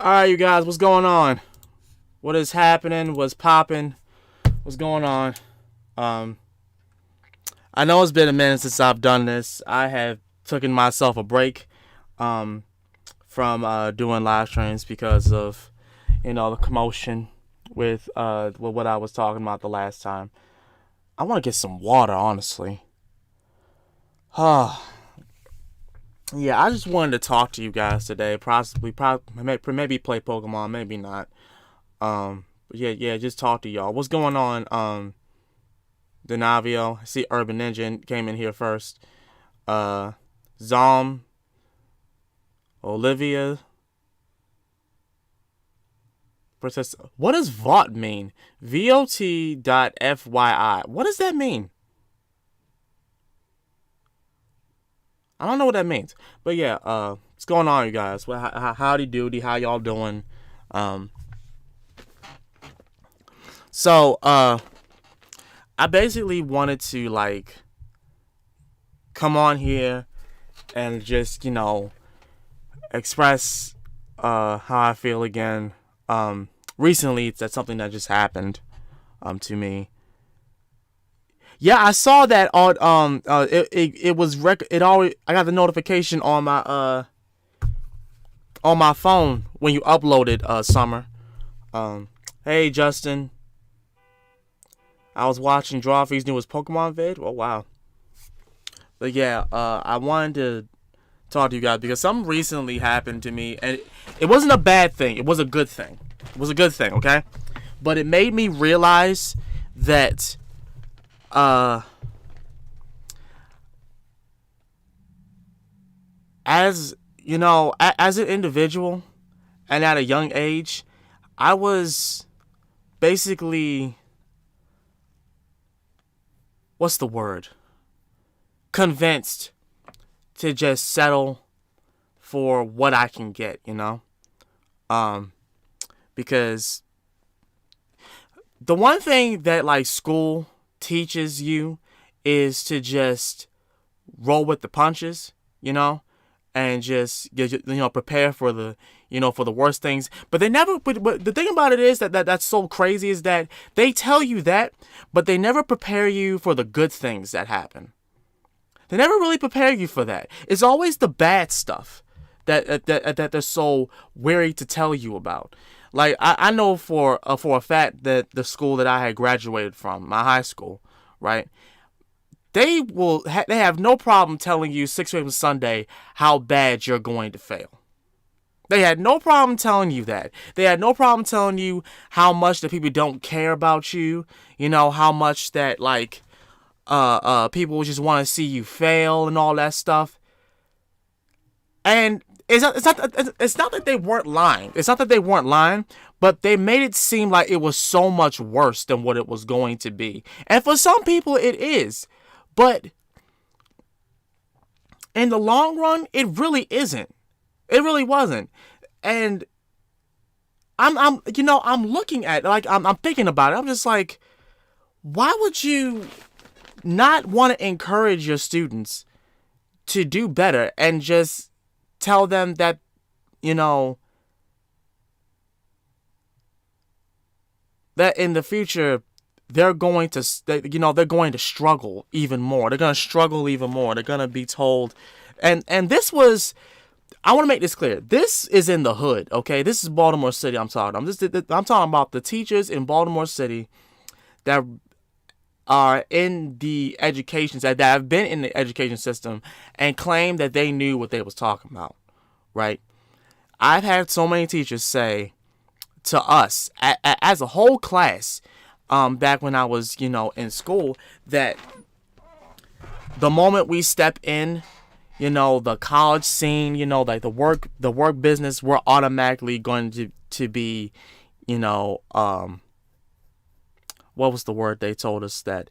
Alright, you guys, what's going on? What is happening? What's popping? What's going on? Um, I know it's been a minute since I've done this. I have taken myself a break um, from doing live streams because of, the commotion with what I was talking about the last time. I want to get some water, honestly. Yeah, I just wanted to talk to you guys today. Maybe play Pokemon, maybe not. Yeah, just talk to y'all. What's going on? Denavio, I see Urban Ninja came in here first. Zom, Olivia, Princess. What does VOT mean? VOT.FYI. What does that mean? I don't know what that means. But yeah, what's going on, you guys? Well, howdy doody, how y'all doing? So, I basically wanted to, come on here and just, express, how I feel again. Recently, that's something that just happened, to me. Yeah, I saw that on, it was, I got the notification on my phone when you uploaded, Summer. Hey, Justin. I was watching Drawfee's newest Pokemon vid. Oh, wow. But yeah, I wanted to talk to you guys because something recently happened to me. And it wasn't a bad thing. It was a good thing. It was a good thing, okay? But it made me realize that, as an individual and at a young age, I was basically, what's the word? Convinced to just settle for what I can get, because the one thing that school teaches you is to just roll with the punches, and just prepare for the for the worst things. But they never. But the thing about it is that's so crazy is that they tell you that, but they never prepare you for the good things that happen. They never really prepare you for that. It's always the bad stuff that they're so wary to tell you about. Like I know for a fact that the school that I had graduated from, my high school, right? They have no problem telling you 6 p.m. Sunday how bad you're going to fail. They had no problem telling you that. They had no problem telling you how much that people don't care about you. How much that people just want to see you fail and all that stuff. And it's not that they weren't lying. It's not that they weren't lying, but they made it seem like it was so much worse than what it was going to be. And for some people, it is. But in the long run, it really isn't. It really wasn't. And I'm looking at I'm thinking about it. I'm just like, why would you not want to encourage your students to do better and just tell them that that in the future they're going to struggle even more. They're going to struggle even more. They're going to be told, and this was, I want to make this clear. This is in the hood, okay? This is Baltimore City. I'm talking about the teachers in Baltimore City that are in the education that have been in the education system and claim that they knew what they was talking about, right? I've had so many teachers say to us as a whole class, back when I was, in school, that the moment we step in, the college scene, like the work business, we're automatically going to be, what was the word they told us, that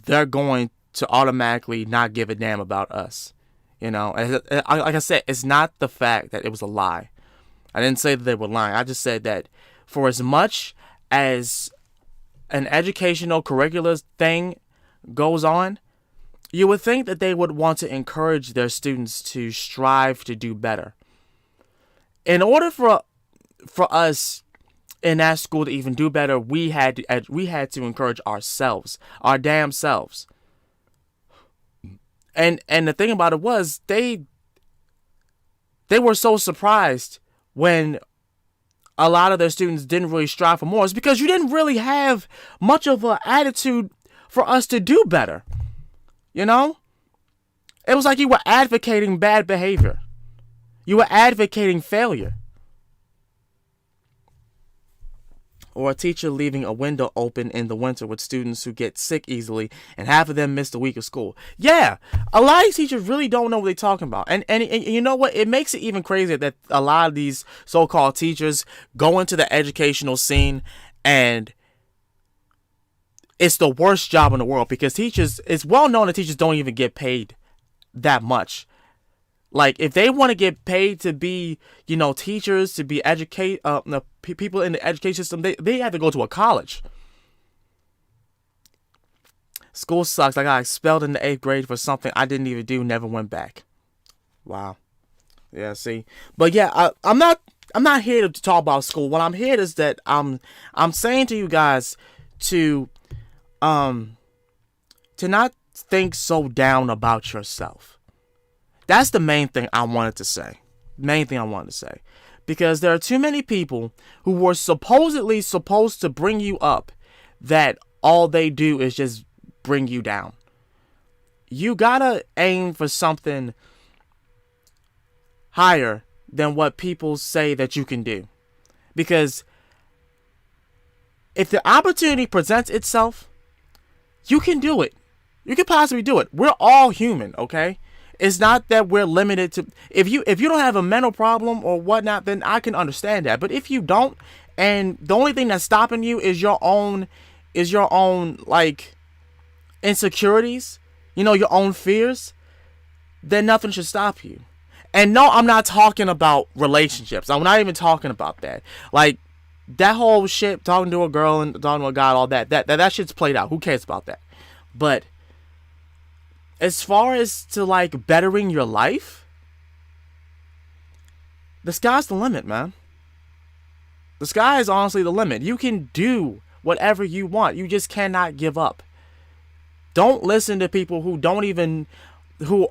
they're going to automatically not give a damn about us. Like I said, it's not the fact that it was a lie. I didn't say that they were lying. I just said that for as much as an educational curricular thing goes on, you would think that they would want to encourage their students to strive to do better. In order for us in that school to even do better, we had to encourage ourselves, our damn selves. And the thing about it was they were so surprised when a lot of their students didn't really strive for more. It's because you didn't really have much of an attitude for us to do better. You know? It was like you were advocating bad behavior. You were advocating failure. Or a teacher leaving a window open in the winter with students who get sick easily and half of them missed a week of school. Yeah, a lot of teachers really don't know what they're talking about. And you know what? It makes it even crazier that a lot of these so-called teachers go into the educational scene and it's the worst job in the world because it's well known that teachers don't even get paid that much. Like, if they want to get paid to be, teachers, to be people in the education system, they have to go to a college. School sucks. I got expelled in the 8th grade for something I didn't even do, never went back. Wow. Yeah, see. But yeah, I'm not here to talk about school. What I'm here is that I'm saying to you guys to not think so down about yourself. That's the main thing I wanted to say. Because there are too many people who were supposedly supposed to bring you up that all they do is just bring you down. You gotta aim for something higher than what people say that you can do. Because if the opportunity presents itself, you can do it. You can possibly do it. We're all human, okay? It's not that we're limited to, if you don't have a mental problem or whatnot, then I can understand that. But if you don't, and the only thing that's stopping you is your own like insecurities, your own fears, then nothing should stop you. And no, I'm not talking about relationships. I'm not even talking about that. Like, that whole shit, talking to a girl and talking to a guy, all that shit's played out. Who cares about that? But as far as to like bettering your life, the sky's the limit, man. The sky is honestly the limit. You can do whatever you want. You just cannot give up. Don't listen to people who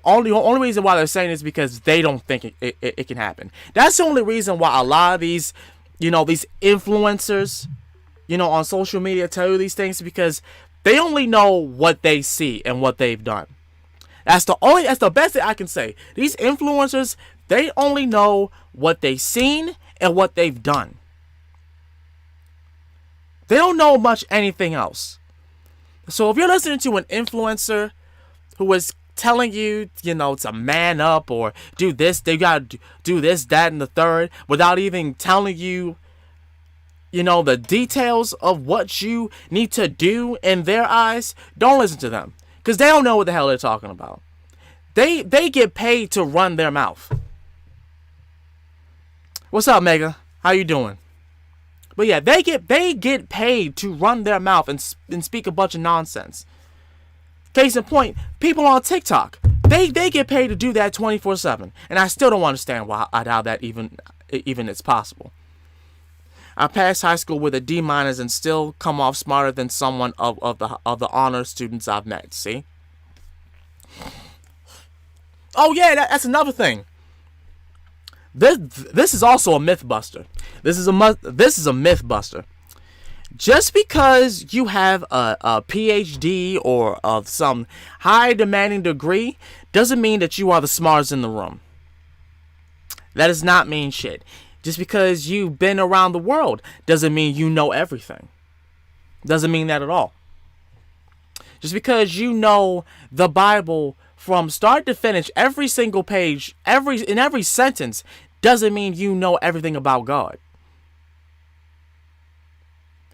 only reason why they're saying this is because they don't think it can happen. That's the only reason why a lot of these, these influencers, on social media tell you these things, because they only know what they see and what they've done. That's the best thing I can say. These influencers, they only know what they've seen and what they've done. They don't know much anything else. So if you're listening to an influencer who is telling you, to man up or do this, they gotta do this, that, and the third, without even telling you, the details of what you need to do in their eyes, don't listen to them. Because they don't know what the hell they're talking about. They get paid to run their mouth. What's up, Mega? How you doing? But yeah, they get paid to run their mouth and speak a bunch of nonsense. Case in point, people on TikTok, they get paid to do that 24/7, and I still don't understand how that even is possible. I passed high school with a D- and still come off smarter than someone of the honor students I've met. See? Oh yeah, that's another thing. This is also a myth buster. This is a myth buster. Just because you have a PhD or of some high demanding degree doesn't mean that you are the smartest in the room. That does not mean shit. Just because you've been around the world doesn't mean you know everything. Doesn't mean that at all. Just because you know the Bible from start to finish, every single page, in every sentence, doesn't mean you know everything about God.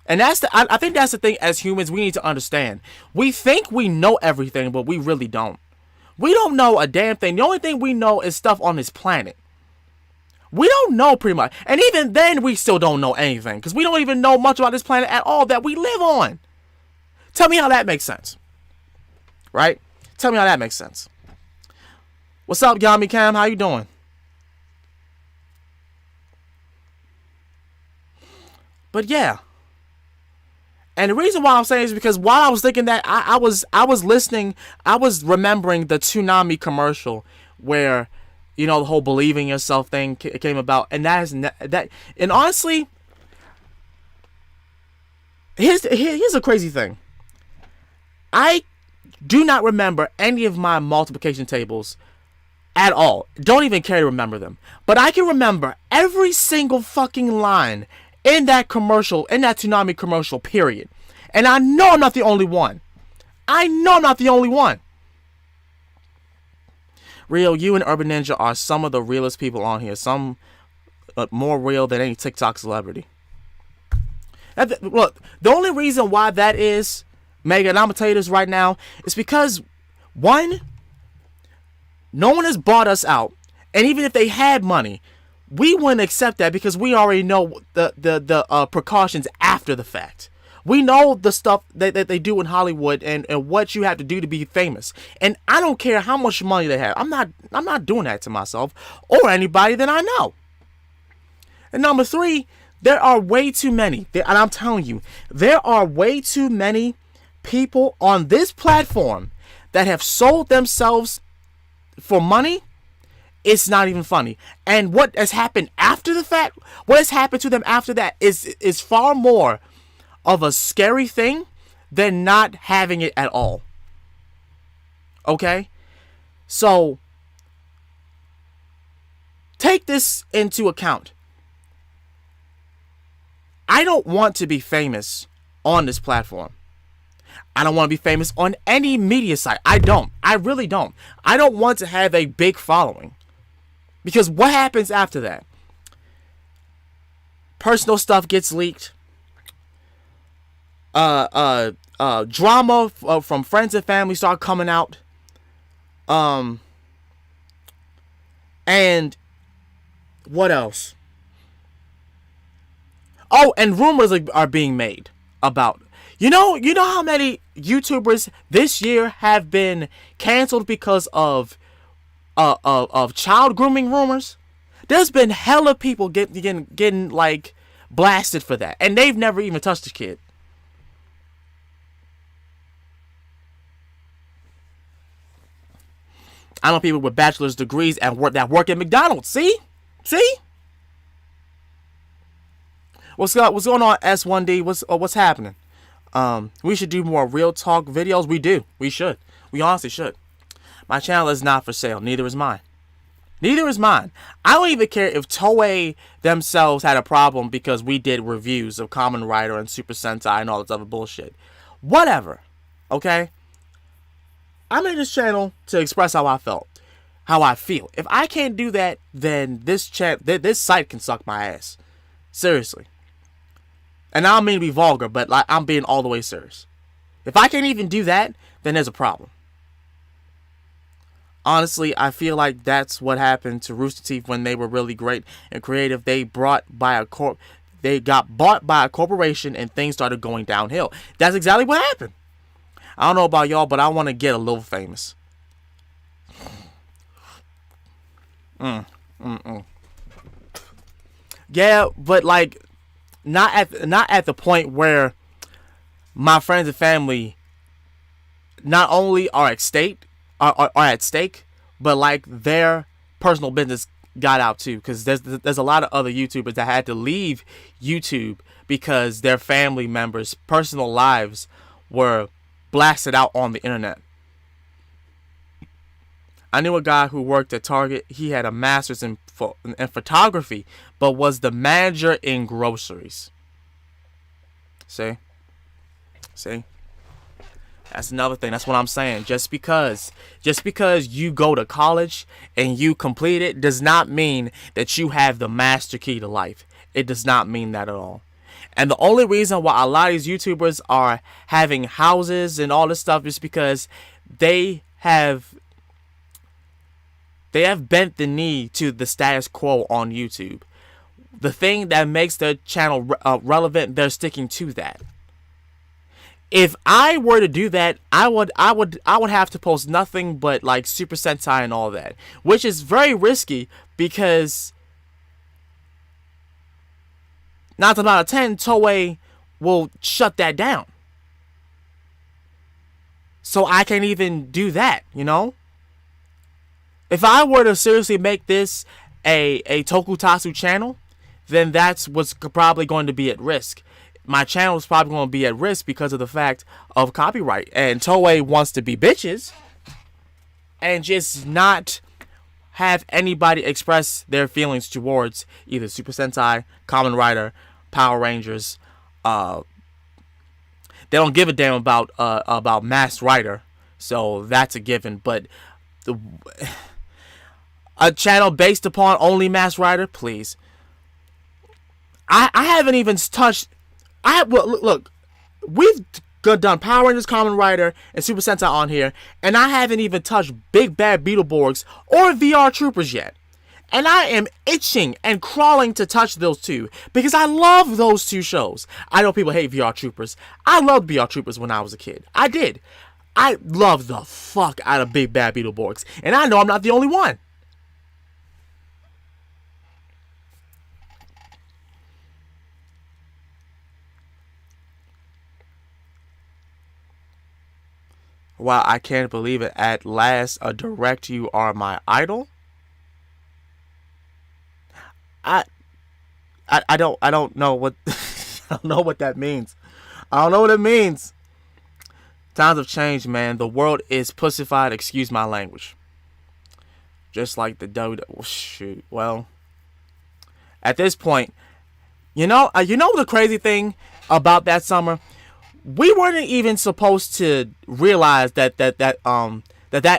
And I think that's the thing as humans we need to understand. We think we know everything, but we really don't. We don't know a damn thing. The only thing we know is stuff on this planet. We don't know pretty much. And even then, we still don't know anything. Because we don't even know much about this planet at all that we live on. Tell me how that makes sense. Right? Tell me how that makes sense. What's up, Yami Cam? How you doing? But yeah. And the reason why I'm saying is because while I was thinking that, I was listening, I was remembering the Toonami commercial where, the whole believing yourself thing came about, and that. And honestly, here's a crazy thing. I do not remember any of my multiplication tables at all. Don't even care to remember them. But I can remember every single fucking line in that commercial, in that Toonami commercial, period. And I know I'm not the only one. Real, you and Urban Ninja are some of the realest people on here. Some more real than any TikTok celebrity. Look, the only reason why that is, Mega, and I'm going to tell you this right now, is because, one, no one has bought us out. And even if they had money, we wouldn't accept that because we already know the precautions after the fact. We know the stuff that they do in Hollywood and what you have to do to be famous. And I don't care how much money they have. I'm not doing that to myself or anybody that I know. And number three, there are way too many. And I'm telling you, there are way too many people on this platform that have sold themselves for money. It's not even funny. And what has happened after the fact, what has happened to them after that is far more of a scary thing than not having it at all. Okay? So, take this into account. I don't want to be famous on this platform. I don't want to be famous on any media site. I don't. I really don't. I don't want to have a big following. Because what happens after that? Personal stuff gets leaked. Drama from friends and family start coming out. And what else? Oh, and rumors are being made about. You know how many YouTubers this year have been canceled because of child grooming rumors? There's been hella people getting like blasted for that, and they've never even touched a kid. I know people with bachelor's degrees and that work at McDonald's. See? What's going on, S1D? What's happening? We should do more real talk videos. We do. We should. We honestly should. My channel is not for sale. Neither is mine. I don't even care if Toei themselves had a problem because we did reviews of Kamen Rider and Super Sentai and all this other bullshit. Whatever. Okay? I made this channel to express how I feel. If I can't do that, then this site can suck my ass. Seriously. And I don't mean to be vulgar, but like I'm being all the way serious. If I can't even do that, then there's a problem. Honestly, I feel like that's what happened to Rooster Teeth when they were really great and creative. They got bought by a corporation and things started going downhill. That's exactly what happened. I don't know about y'all, but I want to get a little famous. Yeah, but like not at the point where my friends and family not only are at stake, but like their personal business got out too. Because there's a lot of other YouTubers that had to leave YouTube because their family members' personal lives were blasted out on the internet. I knew a guy who worked at Target. He had a master's in photography, but was the manager in groceries. See? That's another thing. That's what I'm saying. Just because you go to college and you complete it does not mean that you have the master key to life. It does not mean that at all. And the only reason why a lot of these YouTubers are having houses and all this stuff is because they have bent the knee to the status quo on YouTube. The thing that makes their channel relevant, they're sticking to that. If I were to do that, I would have to post nothing but like Super Sentai and all that, which is very risky because 9 times out of 10, Toei will shut that down. So I can't even do that, you know? If I were to seriously make this a Tokusatsu channel, then that's what's probably going to be at risk. My channel is probably going to be at risk because of the fact of copyright. And Toei wants to be bitches and just not have anybody express their feelings towards either Super Sentai, Kamen Rider, Power Rangers. They don't give a damn about Masked Rider, so that's a given. But a channel based upon only Masked Rider, please. I haven't even touched. Look, we've done Power Rangers, Kamen Rider, and Super Sentai on here, and I haven't even touched Big Bad Beetleborgs or VR Troopers yet. And I am itching and crawling to touch those two because I love those two shows. I know people hate VR Troopers. I loved VR Troopers when I was a kid. I did. I loved the fuck out of Big Bad Beetleborgs, and I know I'm not the only one. Wow, I can't believe it. At last, a direct you are my idol. I don't know what I don't know what that means. I don't know what it means. Times have changed, man. The world is pussified. Excuse my language. Just like the W. Oh, shoot. Well, at this point, you know the crazy thing about that summer. We weren't even supposed to realize that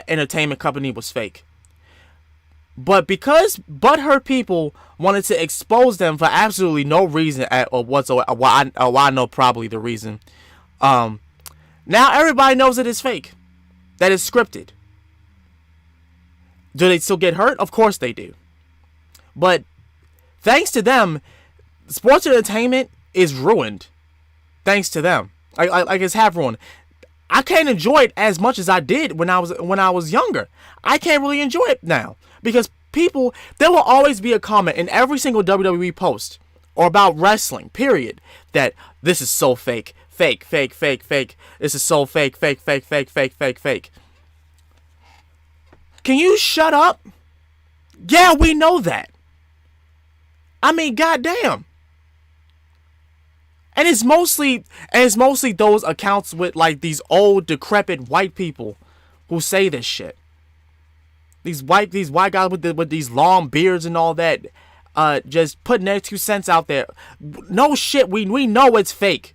entertainment company was fake. But because butthurt people wanted to expose them for absolutely no reason or whatsoever, I know probably the reason. Now everybody knows it is fake, that it's scripted. Do they still get hurt? Of course they do. But thanks to them, sports entertainment is ruined. Thanks to them. Like it's half ruined. I can't enjoy it as much as I did when I was younger. I can't really enjoy it now because there will always be a comment in every single WWE post or about wrestling, period, that this is so fake, fake. This is so fake. Can you shut up? Yeah, we know that. I mean, goddamn. And it's mostly those accounts with like these old decrepit white people who say this shit. These white guys with these long beards and all that, just putting their 2 cents out there. No shit, we know it's fake.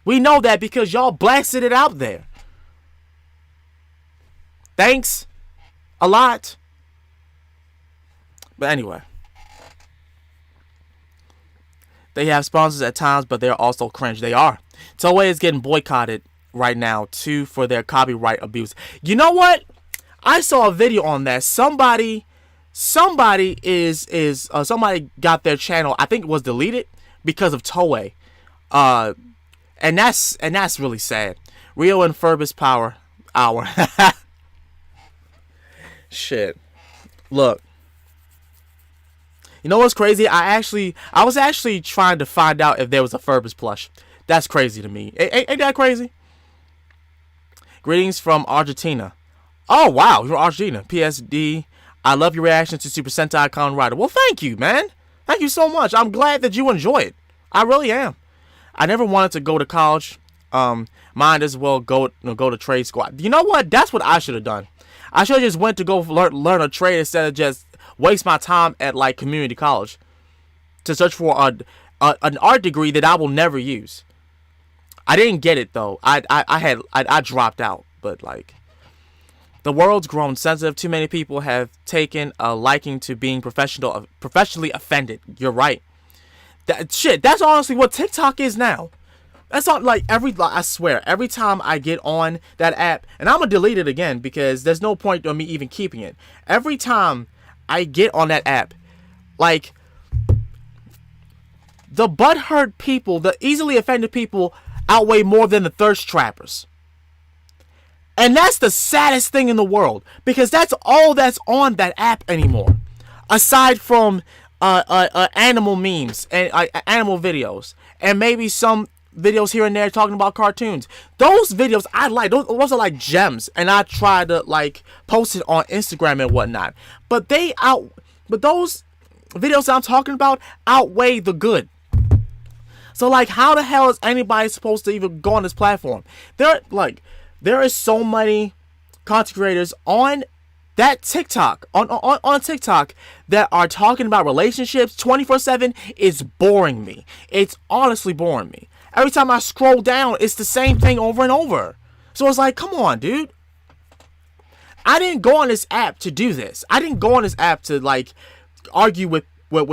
We know that because y'all blasted it out there. Thanks a lot. But anyway. They have sponsors at times, but they're also cringe. They are. Toei is getting boycotted right now, too, for their copyright abuse. You know what? I saw a video on that. Somebody got their channel, I think it was deleted, because of Toei. And that's really sad. Rio and Furbus Power Hour. Shit. Look. You know what's crazy? I was actually trying to find out if there was a Furbus plush. That's crazy to me. Ain't that crazy? Greetings from Argentina. Oh, wow. You're Argentina. PSD. I love your reaction to Super Sentai Kamen Rider. Well, thank you, man. Thank you so much. I'm glad that you enjoy it. I really am. I never wanted to go to college. Might as well go to trade school. You know what? That's what I should have done. I should have just went to go learn a trade instead of just waste my time at like community college to search for an art degree that I will never use. I didn't get it though. I dropped out. But like, the world's grown sensitive. Too many people have taken a liking to being professionally offended. You're right. That's honestly what TikTok is now. That's not like I swear, every time I get on that app, and I'm gonna delete it again because there's no point of me even keeping it. Every time I get on that app, like, the butthurt people, the easily offended people outweigh more than the thirst trappers. And that's the saddest thing in the world, because that's all that's on that app anymore. Aside from animal memes and animal videos, and maybe some videos here and there talking about cartoons. Those videos I like. Those are like gems, and I try to like post it on Instagram and whatnot. But those videos that I'm talking about outweigh the good. So like, how the hell is anybody supposed to even go on this platform? There is so many content creators on that TikTok, on TikTok, that are talking about relationships 24/7. Is boring me. It's honestly boring me. Every time I scroll down, it's the same thing over and over. So it's like, come on, dude. I didn't go on this app to do this. I didn't go on this app to like argue with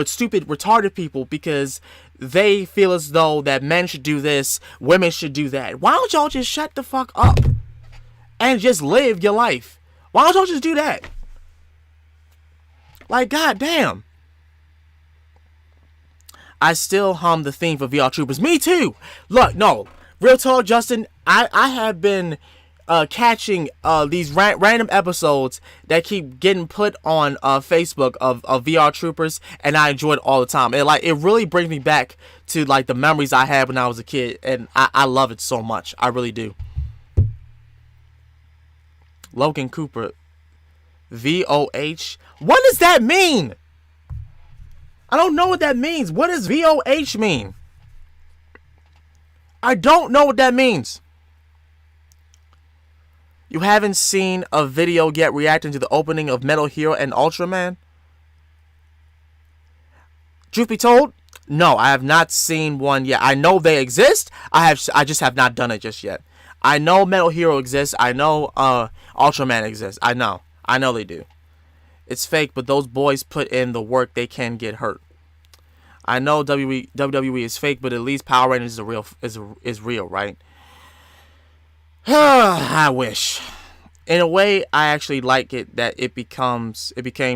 stupid, retarded people because they feel as though that men should do this, women should do that. Why don't y'all just shut the fuck up and just live your life? Why don't y'all just do that? Like, goddamn. I still hum the theme for VR Troopers. Me too. Look, no, real talk, Justin. I have been catching these random episodes that keep getting put on Facebook of VR Troopers, and I enjoy it all the time. It really brings me back to like the memories I had when I was a kid, and I love it so much. I really do. Logan Cooper, VOH. What does that mean? I don't know what that means. What does VOH mean? I don't know what that means. You haven't seen a video yet reacting to the opening of Metal Hero and Ultraman? Truth be told, no, I have not seen one yet. I know they exist. I just have not done it just yet. I know Metal Hero exists. I know Ultraman exists. I know they do. It's fake, but those boys put in the work. They can get hurt. I know WWE is fake, but at least Power Rangers is real, right? I wish. In a way, I actually like it that it became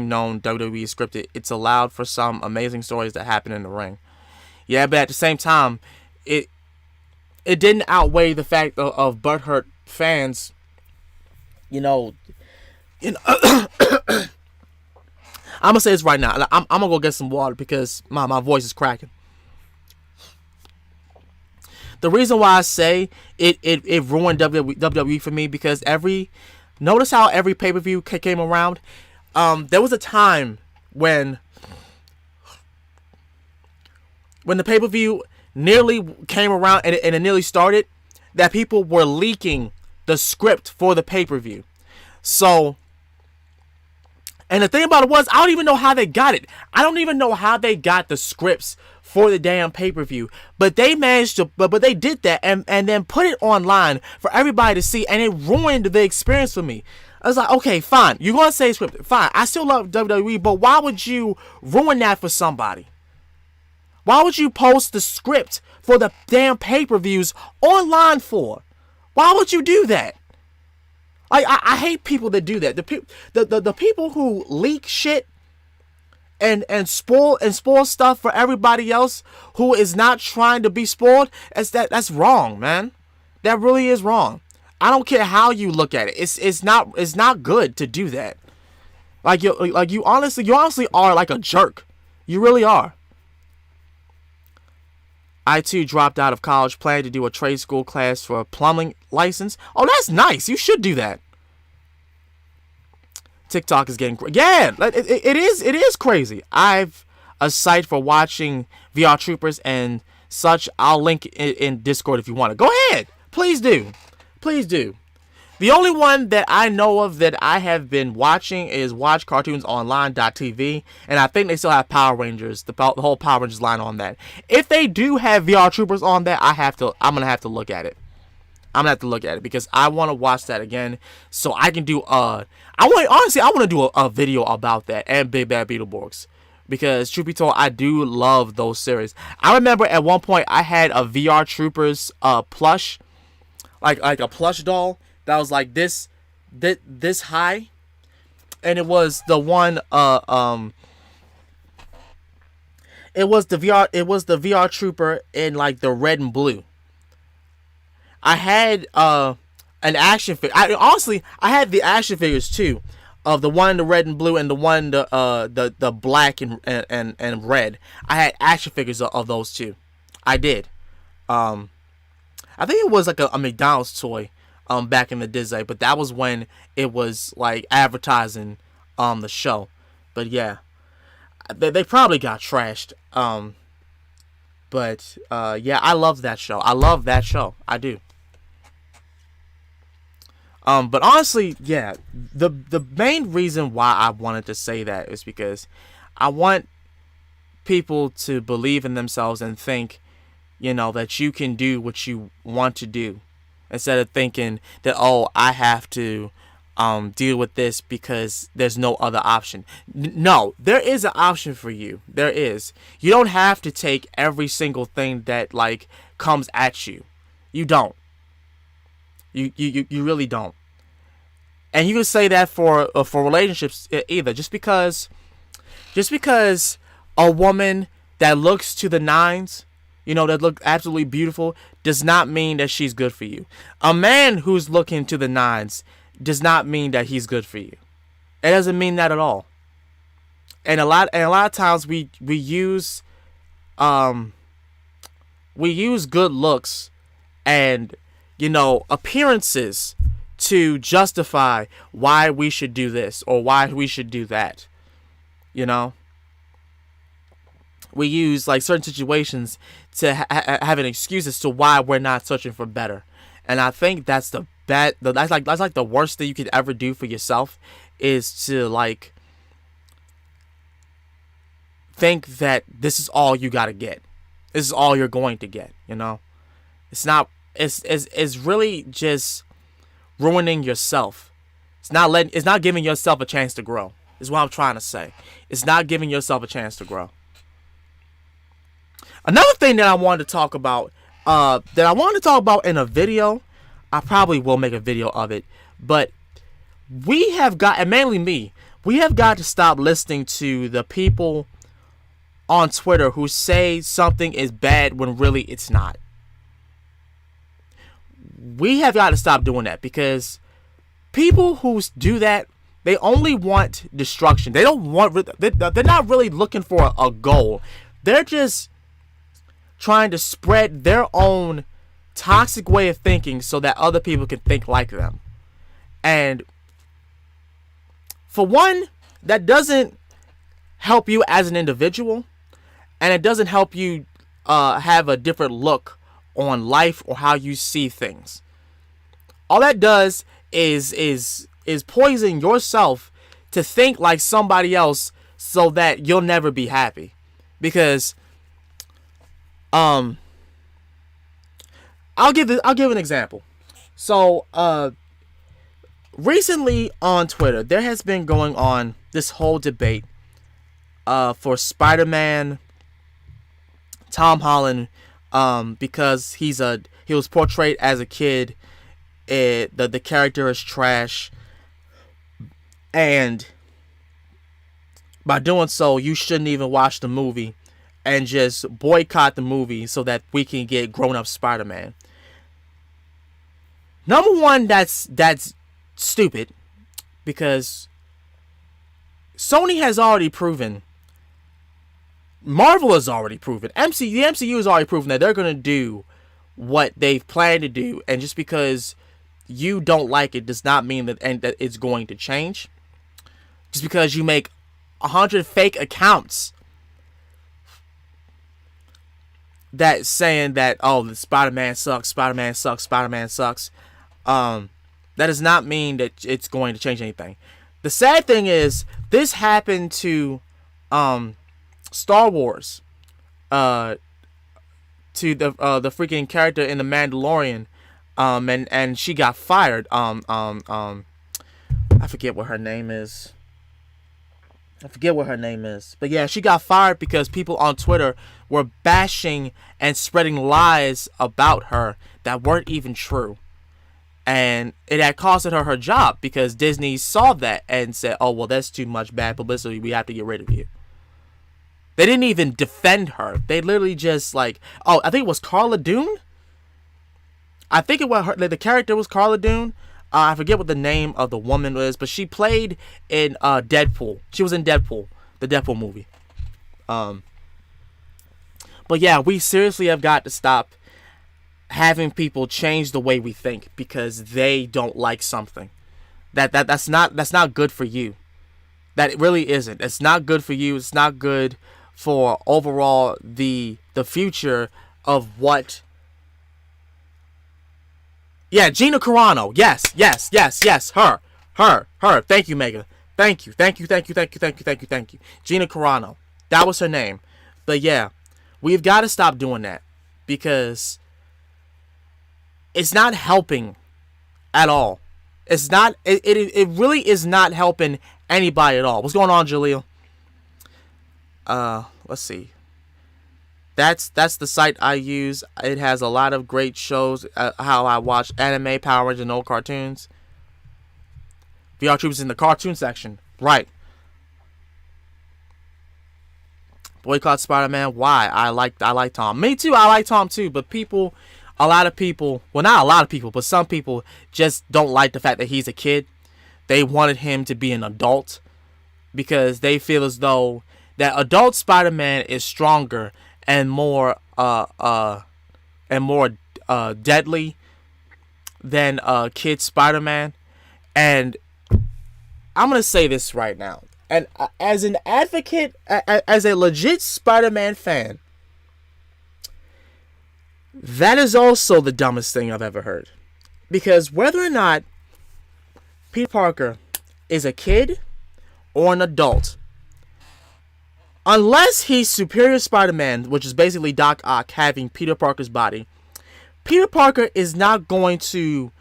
known WWE is scripted. It's allowed for some amazing stories that happen in the ring. Yeah, but at the same time, it didn't outweigh the fact of butthurt fans. I'm gonna say this right now. I'm gonna go get some water because my voice is cracking. The reason why I say it ruined WWE for me because notice how every pay-per-view came around. There was a time when the pay-per-view nearly came around and it nearly started, that people were leaking the script for the pay-per-view. So, and the thing about it was, I don't even know how they got it. I don't even know how they got the scripts for the damn pay-per-view. But they managed to, but they did that and then put it online for everybody to see, and it ruined the experience for me. I was like, okay, fine. You're going to say scripted. Fine. I still love WWE, but why would you ruin that for somebody? Why would you post the script for the damn pay-per-views online for? Why would you do that? Like, I hate people that do that. The people who leak shit and spoil stuff for everybody else who is not trying to be spoiled, that's wrong, man. That really is wrong. I don't care how you look at it. It's not good to do that. You honestly are like a jerk. You really are. I too dropped out of college, planning to do a trade school class for a plumbing license. Oh, that's nice. You should do that. TikTok is getting yeah. It is crazy. I've a site for watching VR Troopers and such. I'll link it in Discord if you want to. Go ahead, please do. The only one that I know of that I have been watching is WatchCartoonsOnline.tv, and I think they still have Power Rangers, the whole Power Rangers line on that. If they do have VR Troopers on that, I'm gonna have to look at it. I'm gonna have to look at it because I want to watch that again, so I can do I want to do a video about that and Big Bad Beetleborgs, because truth be told, I do love those series. I remember at one point I had a VR Troopers plush, like a plush doll that was like this high, and it was the one it was the VR Trooper in like the red and blue. I had an action figure. I had the action figures too. of the one in the red and blue and the one the black and red. I had action figures of those two. I did. I think it was like a McDonald's toy back in the Disney, but that was when it was like advertising the show. But yeah, they probably got trashed. But yeah, I love that show. I love that show. I do. But honestly, yeah, the main reason why I wanted to say that is because I want people to believe in themselves and think, that you can do what you want to do, instead of thinking that, oh, I have to deal with this because there's no other option. No, there is an option for you. There is. You don't have to take every single thing that like comes at you. You don't. You really don't. And you can say that for relationships either. Just because a woman that looks to the nines, that look absolutely beautiful, does not mean that she's good for you. A man who's looking to the nines does not mean that he's good for you. It doesn't mean that at all. And a lot of times we use good looks and appearances to justify why we should do this or why we should do that. We use like certain situations to have an excuse as to why we're not searching for better. And I think that's that's like the worst thing you could ever do for yourself, is to like think that this is all you gotta get. This is all you're going to get. It's not. It's really just ruining yourself. It's not giving yourself a chance to grow. Is what I'm trying to say. It's not giving yourself a chance to grow. Another thing that I wanted to talk about, in a video, I probably will make a video of it, but we have got, and mainly me, we have got to stop listening to the people on Twitter who say something is bad when really it's not. We have got to stop doing that, because people who do that, they only want destruction. They don't want. They're not really looking for a goal. They're just trying to spread their own toxic way of thinking so that other people can think like them. And for one, that doesn't help you as an individual, and it doesn't help you have a different look on life or how you see things. All that does is poison yourself to think like somebody else so that you'll never be happy. Because I'll give an example. So recently on Twitter, there has been going on this whole debate for Spider-Man Tom Holland, because he was portrayed as a kid. The character is trash, and by doing so, you shouldn't even watch the movie and just boycott the movie so that we can get grown-up Spider-Man. Number one, that's stupid, because Sony has already proven, Marvel has already proven, the MCU has already proven that they're going to do what they've planned to do, and just because you don't like it does not mean that it's going to change. Just because you make 100 fake accounts that saying that, oh, the Spider-Man sucks, that does not mean that it's going to change anything. The sad thing is, this happened to Star Wars, to the freaking character in The Mandalorian, and she got fired. I forget what her name is. But yeah, she got fired because people on Twitter were bashing and spreading lies about her that weren't even true. And it had costed her job, because Disney saw that and said, oh, well, that's too much bad publicity. We have to get rid of you. They didn't even defend her. They literally just like, oh, I think it was Carla Dune. I think the character was Carla Dune. I forget what the name of the woman is, but she played in Deadpool. She was in Deadpool, the Deadpool movie. But yeah, we seriously have got to stop having people change the way we think because they don't like something. That's not good for you. That it really isn't. It's not good for you. It's not good for overall the future of what. Yeah, Gina Carano. Yes. Her. Thank you, Mega. Thank you. Gina Carano. That was her name. But yeah, we've got to stop doing that because it's not helping at all. It's not. It really is not helping anybody at all. What's going on, Jaleel? Let's see. That's the site I use. It has a lot of great shows. How I watch anime, Power Rangers, and old cartoons. VR Troopers in the cartoon section, right? Boycott Spider-Man. Why? I like Tom. Me too. I like Tom too. But a lot of people, well, not a lot of people, but some people just don't like the fact that he's a kid. They wanted him to be an adult because they feel as though that adult Spider-Man is stronger and more deadly than kid Spider-Man. And I'm gonna say this right now, and as an advocate, as a legit Spider-Man fan, that is also the dumbest thing I've ever heard. Because whether or not Peter Parker is a kid or an adult, unless he's Superior Spider-Man, which is basically Doc Ock having Peter Parker's body, Peter Parker is not going to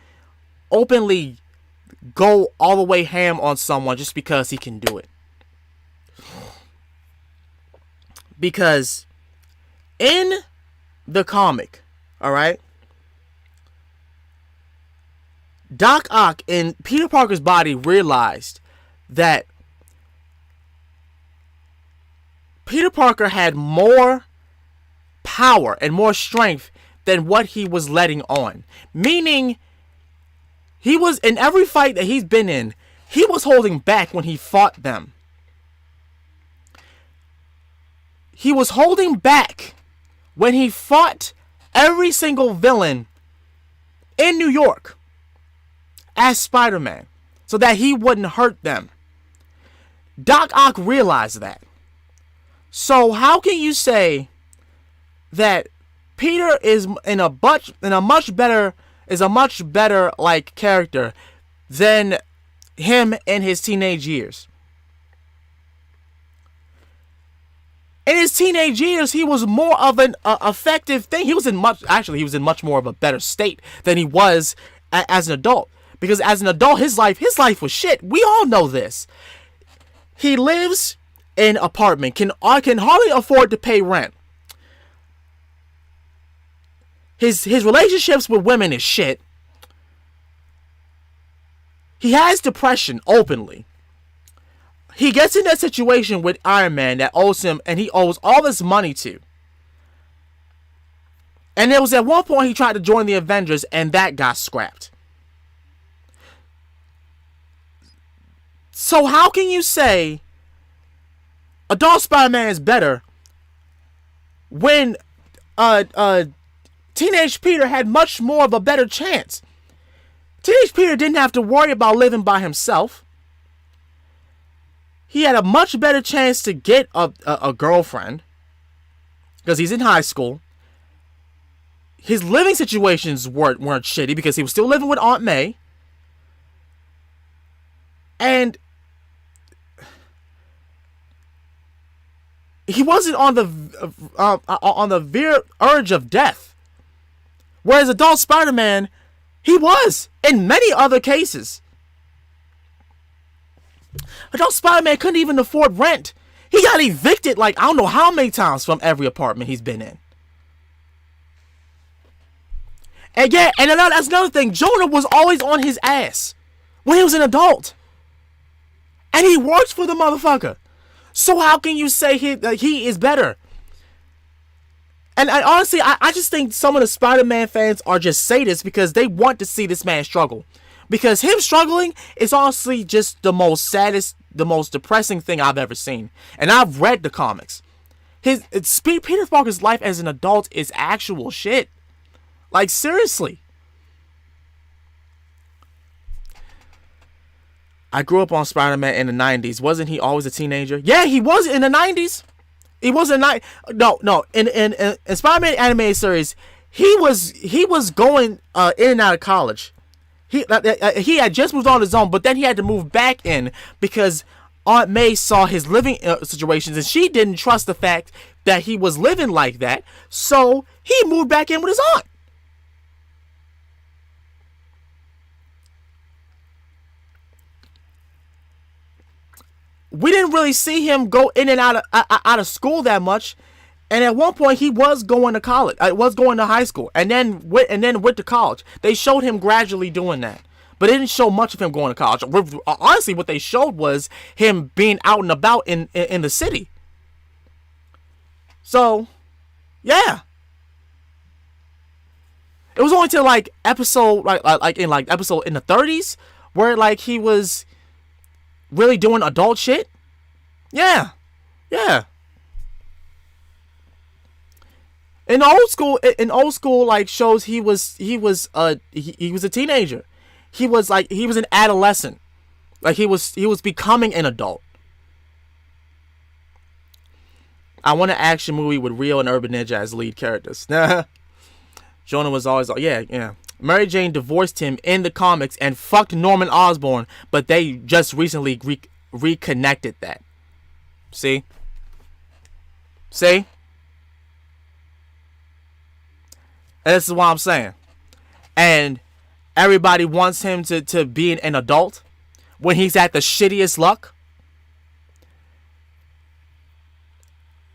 openly go all the way ham on someone just because he can do it. Because in the comic, alright, Doc Ock in Peter Parker's body realized that Peter Parker had more power and more strength than what he was letting on. Meaning, he was, in every fight that he's been in, he was holding back when he fought them. He was holding back when he fought every single villain in New York as Spider-Man, so that he wouldn't hurt them. Doc Ock realized that. So how can you say that Peter is a much better like character than him in his teenage years? In his teenage years, he was more of an effective thing. He was in much more of a better state than he was as an adult. Because as an adult, his life was shit. We all know this. He lives in an apartment, can hardly afford to pay rent. His relationships with women is shit. He has depression openly. He gets in that situation with Iron Man that owes him, and he owes all this money to. And there was at one point he tried to join the Avengers, and that got scrapped. So how can you say adult Spider-Man is better when teenage Peter had much more of a better chance? Teenage Peter didn't have to worry about living by himself. He had a much better chance to get a girlfriend because he's in high school. His living situations weren't shitty because he was still living with Aunt May. And he wasn't on the verge of death. Whereas adult Spider-Man, he was in many other cases. Adult Spider-Man couldn't even afford rent. He got evicted like I don't know how many times from every apartment he's been in. And yeah, and that's another thing. Jonah was always on his ass when he was an adult. And he works for the motherfucker. So how can you say he is better? And honestly, I just think some of the Spider-Man fans are just sadists because they want to see this man struggle. Because him struggling is honestly just the most saddest, the most depressing thing I've ever seen. And I've read the comics. Peter Parker's life as an adult is actual shit. Like, seriously. I grew up on Spider-Man in the 90s. Wasn't he always a teenager? Yeah, he was in the 90s. He was in no. In Spider-Man animated series, he was going in and out of college. He had just moved on his own, but then he had to move back in because Aunt May saw his living situations, and she didn't trust the fact that he was living like that. So he moved back in with his aunt. We didn't really see him go in and out of school that much, and at one point he was going to college. Was going to high school, and then went to college. They showed him gradually doing that, but they didn't show much of him going to college. Honestly, what they showed was him being out and about in the city. So, yeah, it was only till episode episode in the 30s where he was really doing adult shit. Yeah. In old school shows, he was a teenager. He was an adolescent. He was becoming an adult. I want an action movie with Rio and Urban Ninja as lead characters. Jonah was always yeah. Mary Jane divorced him in the comics and fucked Norman Osborn, but they just recently reconnected that. See? And this is what I'm saying. And everybody wants him to be an adult when he's at the shittiest luck.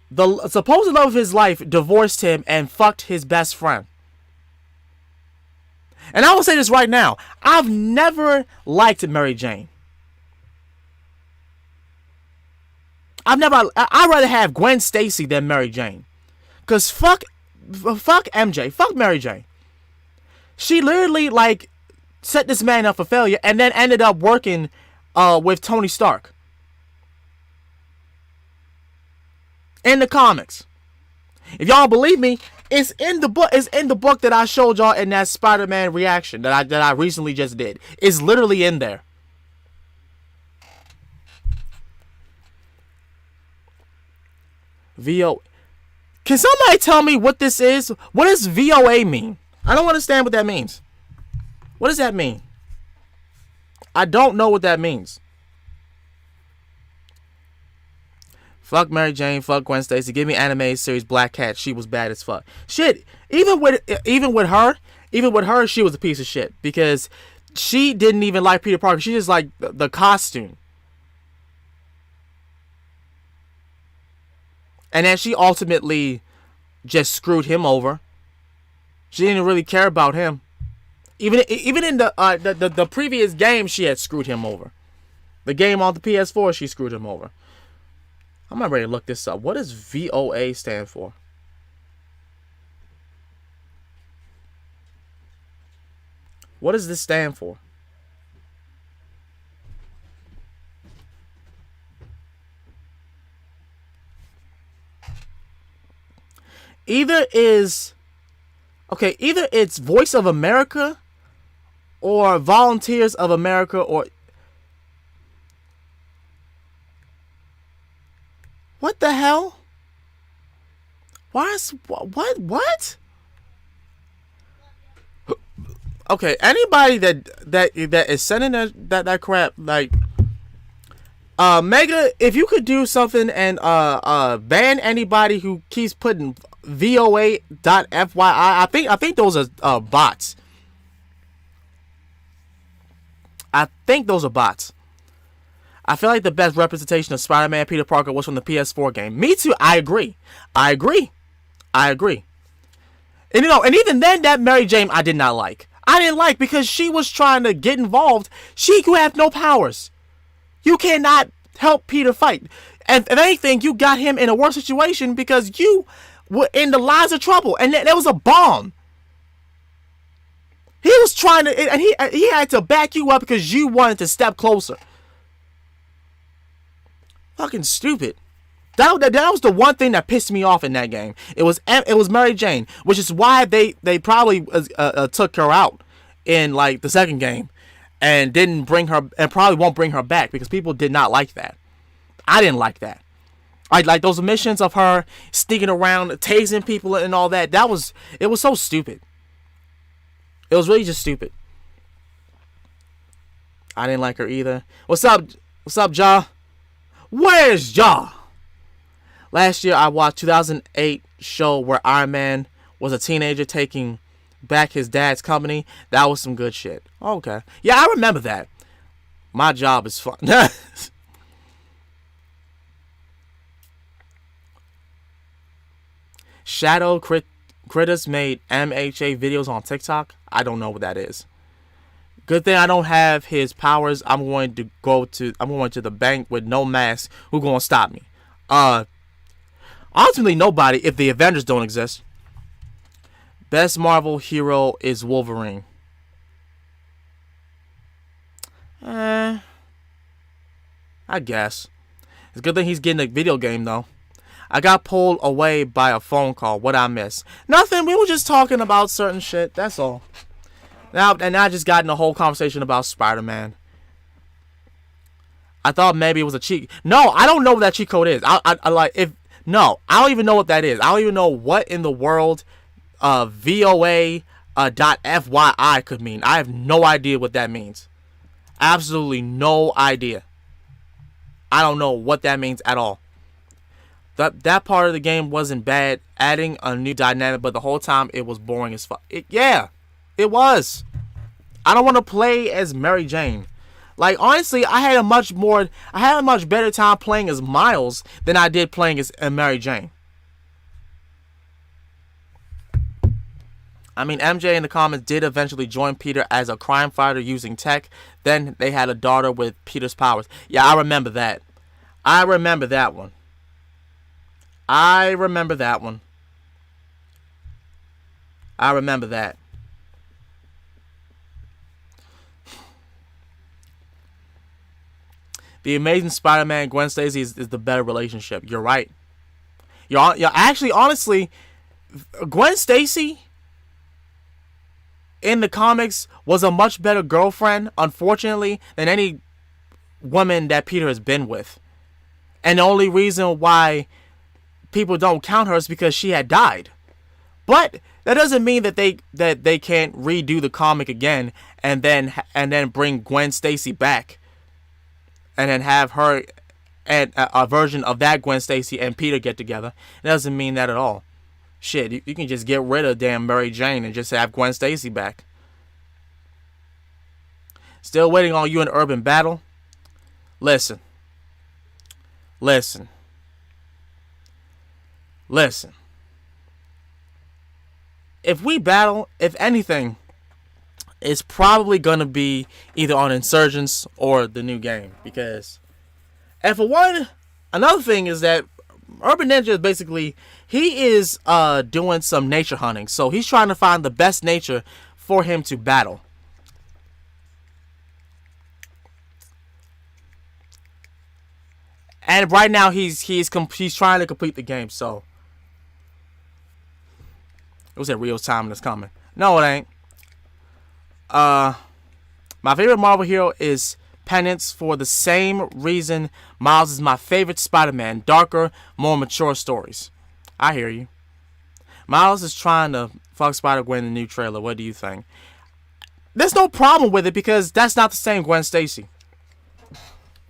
The supposed love of his life divorced him and fucked his best friend. And I will say this right now. I've never liked Mary Jane. I'd rather have Gwen Stacy than Mary Jane. Because fuck MJ. Fuck Mary Jane. She literally, set this man up for failure and then ended up working with Tony Stark. In the comics. If y'all believe me, it's in the book. It's in the book that I showed y'all in that Spider-Man reaction that I recently just did. It's literally in there. Can somebody tell me what this is? What does VOA mean? I don't understand what that means. What does that mean? I don't know what that means. Fuck Mary Jane, fuck Gwen Stacy. Give me anime series Black Cat. She was bad as fuck. Shit. Even with her, she was a piece of shit because she didn't even like Peter Parker. She just liked the costume. And then she ultimately just screwed him over. She didn't really care about him. Even in the previous game, she had screwed him over. The game on the PS4, she screwed him over. I'm not ready to look this up. What does VOA stand for? What does this stand for? Either it's Voice of America or Volunteers of America or what the hell? What? Okay, anybody that is sending that crap, Mega, if you could do something and ban anybody who keeps putting VOA.FYI, I think those are bots. I think those are bots. I feel like the best representation of Spider-Man Peter Parker was from the PS4 game. Me too. I agree. And and even then, that Mary Jane I did not like. I didn't like because she was trying to get involved. She could have no powers. You cannot help Peter fight. And if anything, you got him in a worse situation because you were in the lines of trouble. And there was a bomb. He was trying to, and he had to back you up because you wanted to step closer. Fucking stupid. That was the one thing that pissed me off in that game. It was Mary Jane, which is why they probably took her out in like the second game, and didn't bring her, and probably won't bring her back because people did not like that. I didn't like that. I like those missions of her sneaking around, tasing people and all that. It was so stupid. It was really just stupid. I didn't like her either. What's up, Ja? Where's Ja? Last year I watched 2008 show where Iron Man was a teenager taking back his dad's company. That was some good shit. Okay. Yeah, I remember that. My job is fun. Shadow Critters made MHA videos on TikTok. I don't know what that is. Good thing I don't have his powers. I'm going to the bank with no mask. Who gonna stop me? Ultimately nobody if the Avengers don't exist. Best Marvel hero is Wolverine. I guess. It's a good thing he's getting a video game though. I got pulled away by a phone call. What I miss? Nothing. We were just talking about certain shit. That's all. Now I just got in a whole conversation about Spider-Man. I thought maybe it was a cheat. No, I don't know what that cheat code is. No, I don't even know what that is. I don't even know what in the world VOA .fyi could mean. I have no idea what that means. Absolutely no idea. I don't know what that means at all. That part of the game wasn't bad, adding a new dynamic, but the whole time it was boring as fuck. Yeah, it was. I don't want to play as Mary Jane. Like, honestly, I had a much better time playing as Miles than I did playing as Mary Jane. I mean, MJ in the comments did eventually join Peter as a crime fighter using tech. Then they had a daughter with Peter's powers. Yeah, I remember that. I remember that one. I remember that. The Amazing Spider-Man Gwen Stacy is the better relationship. You're right. You're actually, honestly, Gwen Stacy in the comics was a much better girlfriend, unfortunately, than any woman that Peter has been with. And the only reason why people don't count her is because she had died. But that doesn't mean that they can't redo the comic again and then bring Gwen Stacy back and then have her and a version of that Gwen Stacy and Peter get together. It doesn't mean that at all. Shit, you can just get rid of damn Mary Jane and just have Gwen Stacy back. Still waiting on you in Urban Battle? Listen. If we battle, if anything, it's probably going to be either on Insurgents or the new game. Because, and for one, another thing is that Urban Ninja is basically, he is doing some nature hunting. So he's trying to find the best nature for him to battle. And right now he's trying to complete the game. So it was in real time and it's coming. No, it ain't. My favorite Marvel hero is Penance for the same reason Miles is my favorite Spider-Man. Darker, more mature stories. I hear you. Miles is trying to fuck Spider-Gwen in the new trailer. What do you think? There's no problem with it because that's not the same Gwen Stacy.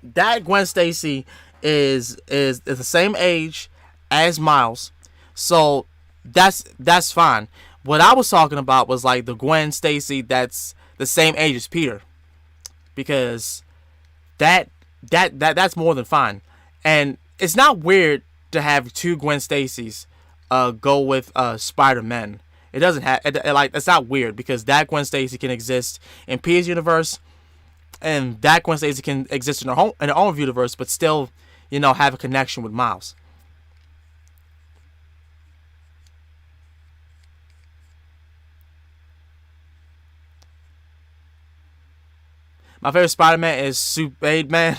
That Gwen Stacy is the same age as Miles. So that's fine. What I was talking about was like the Gwen Stacy that's the same age as Peter. Because that's more than fine. And it's not weird to have two Gwen Stacys go with Spider-Man. It doesn't have it's not weird because that Gwen Stacy can exist in Peter's universe and that Gwen Stacy can exist in her own universe but still, have a connection with Miles. My favorite Spider-Man is Super Man.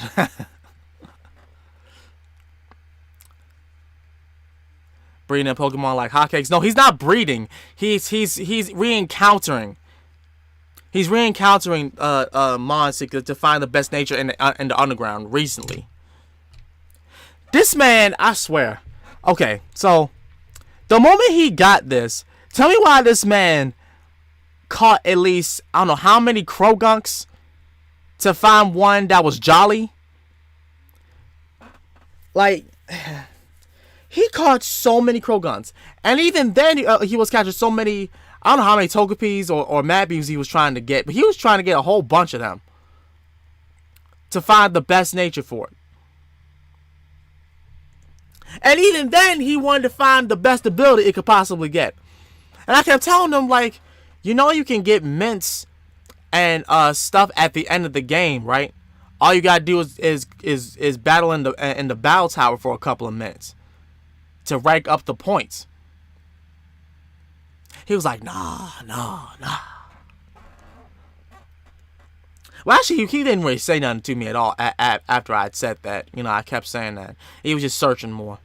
Breeding a Pokemon like hotcakes. No, he's not breeding. He's re-encountering. He's re-encountering mons to find the best nature in the underground recently. This man, I swear. Okay, so the moment he got this, tell me why this man caught at least, I don't know how many Krogunks to find one that was jolly. Like, he caught so many Krogunks. And even then, he was catching so many, I don't know how many Togepis or Mabbews he was trying to get. But he was trying to get a whole bunch of them to find the best nature for it. And even then, he wanted to find the best ability it could possibly get. And I kept telling him, like, you know you can get mints and stuff at the end of the game, right? All you gotta do is battle in the battle tower for a couple of minutes to rank up the points. He was like, nah. Well, actually, he didn't really say nothing to me at all after I had said that. You know, I kept saying that. He was just searching more.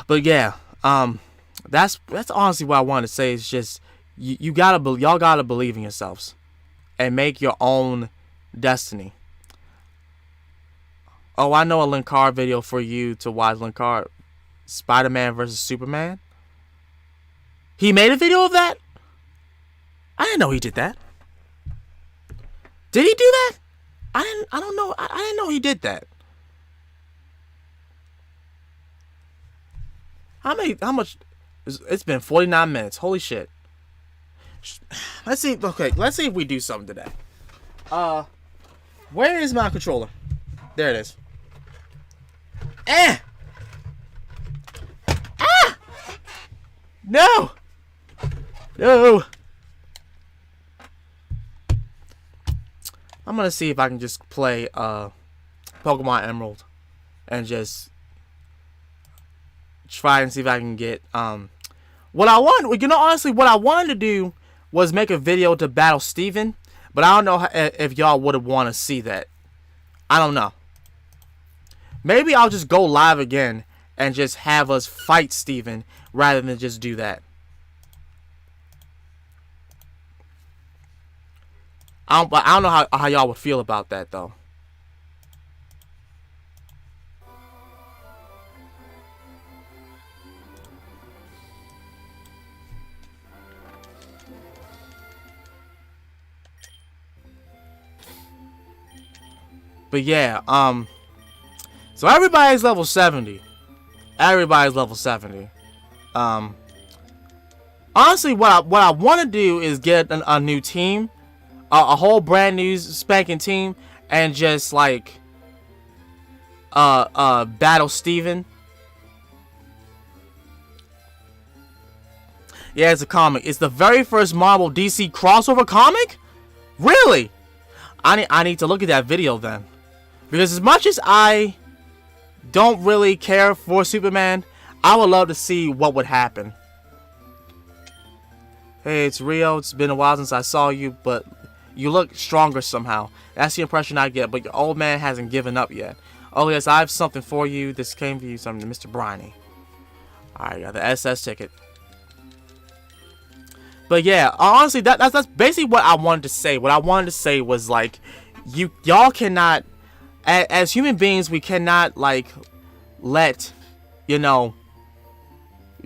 But yeah, that's honestly what I wanted to say. Is just y'all gotta believe in yourselves and make your own destiny. Oh, I know a Linkar video for you to watch. Linkar, Spider-Man versus Superman. He made a video of that? I didn't know he did that. Did he do that? I don't know. I didn't know he did that. How much? It's been 49 minutes. Holy shit. Let's see. Okay, let's see if we do something today. Where is my controller? There it is. No. I'm gonna see if I can just play Pokemon Emerald and just try and see if I can get what I want. You know, honestly, what I wanted to do was make a video to battle Steven, but I don't know if y'all would have want to see that. I don't know. Maybe I'll just go live again and just have us fight Steven rather than just do that. I don't know how y'all would feel about that though. But yeah, so everybody's level 70. Everybody's level 70. Honestly, what I want to do is get a new team, a whole brand new spanking team, and just like battle Steven. Yeah, it's a comic. It's the very first Marvel DC crossover comic? Really? I need to look at that video then. Because as much as I don't really care for Superman, I would love to see what would happen. Hey, it's Rio. It's been a while since I saw you, but you look stronger somehow. That's the impression I get, but your old man hasn't given up yet. Oh yes, I have something for you. This came for you, something, Mr. Briney. Alright, got the SS ticket. But yeah, honestly, that's basically what I wanted to say. What I wanted to say was like, y'all cannot, as human beings, we cannot like let, you know,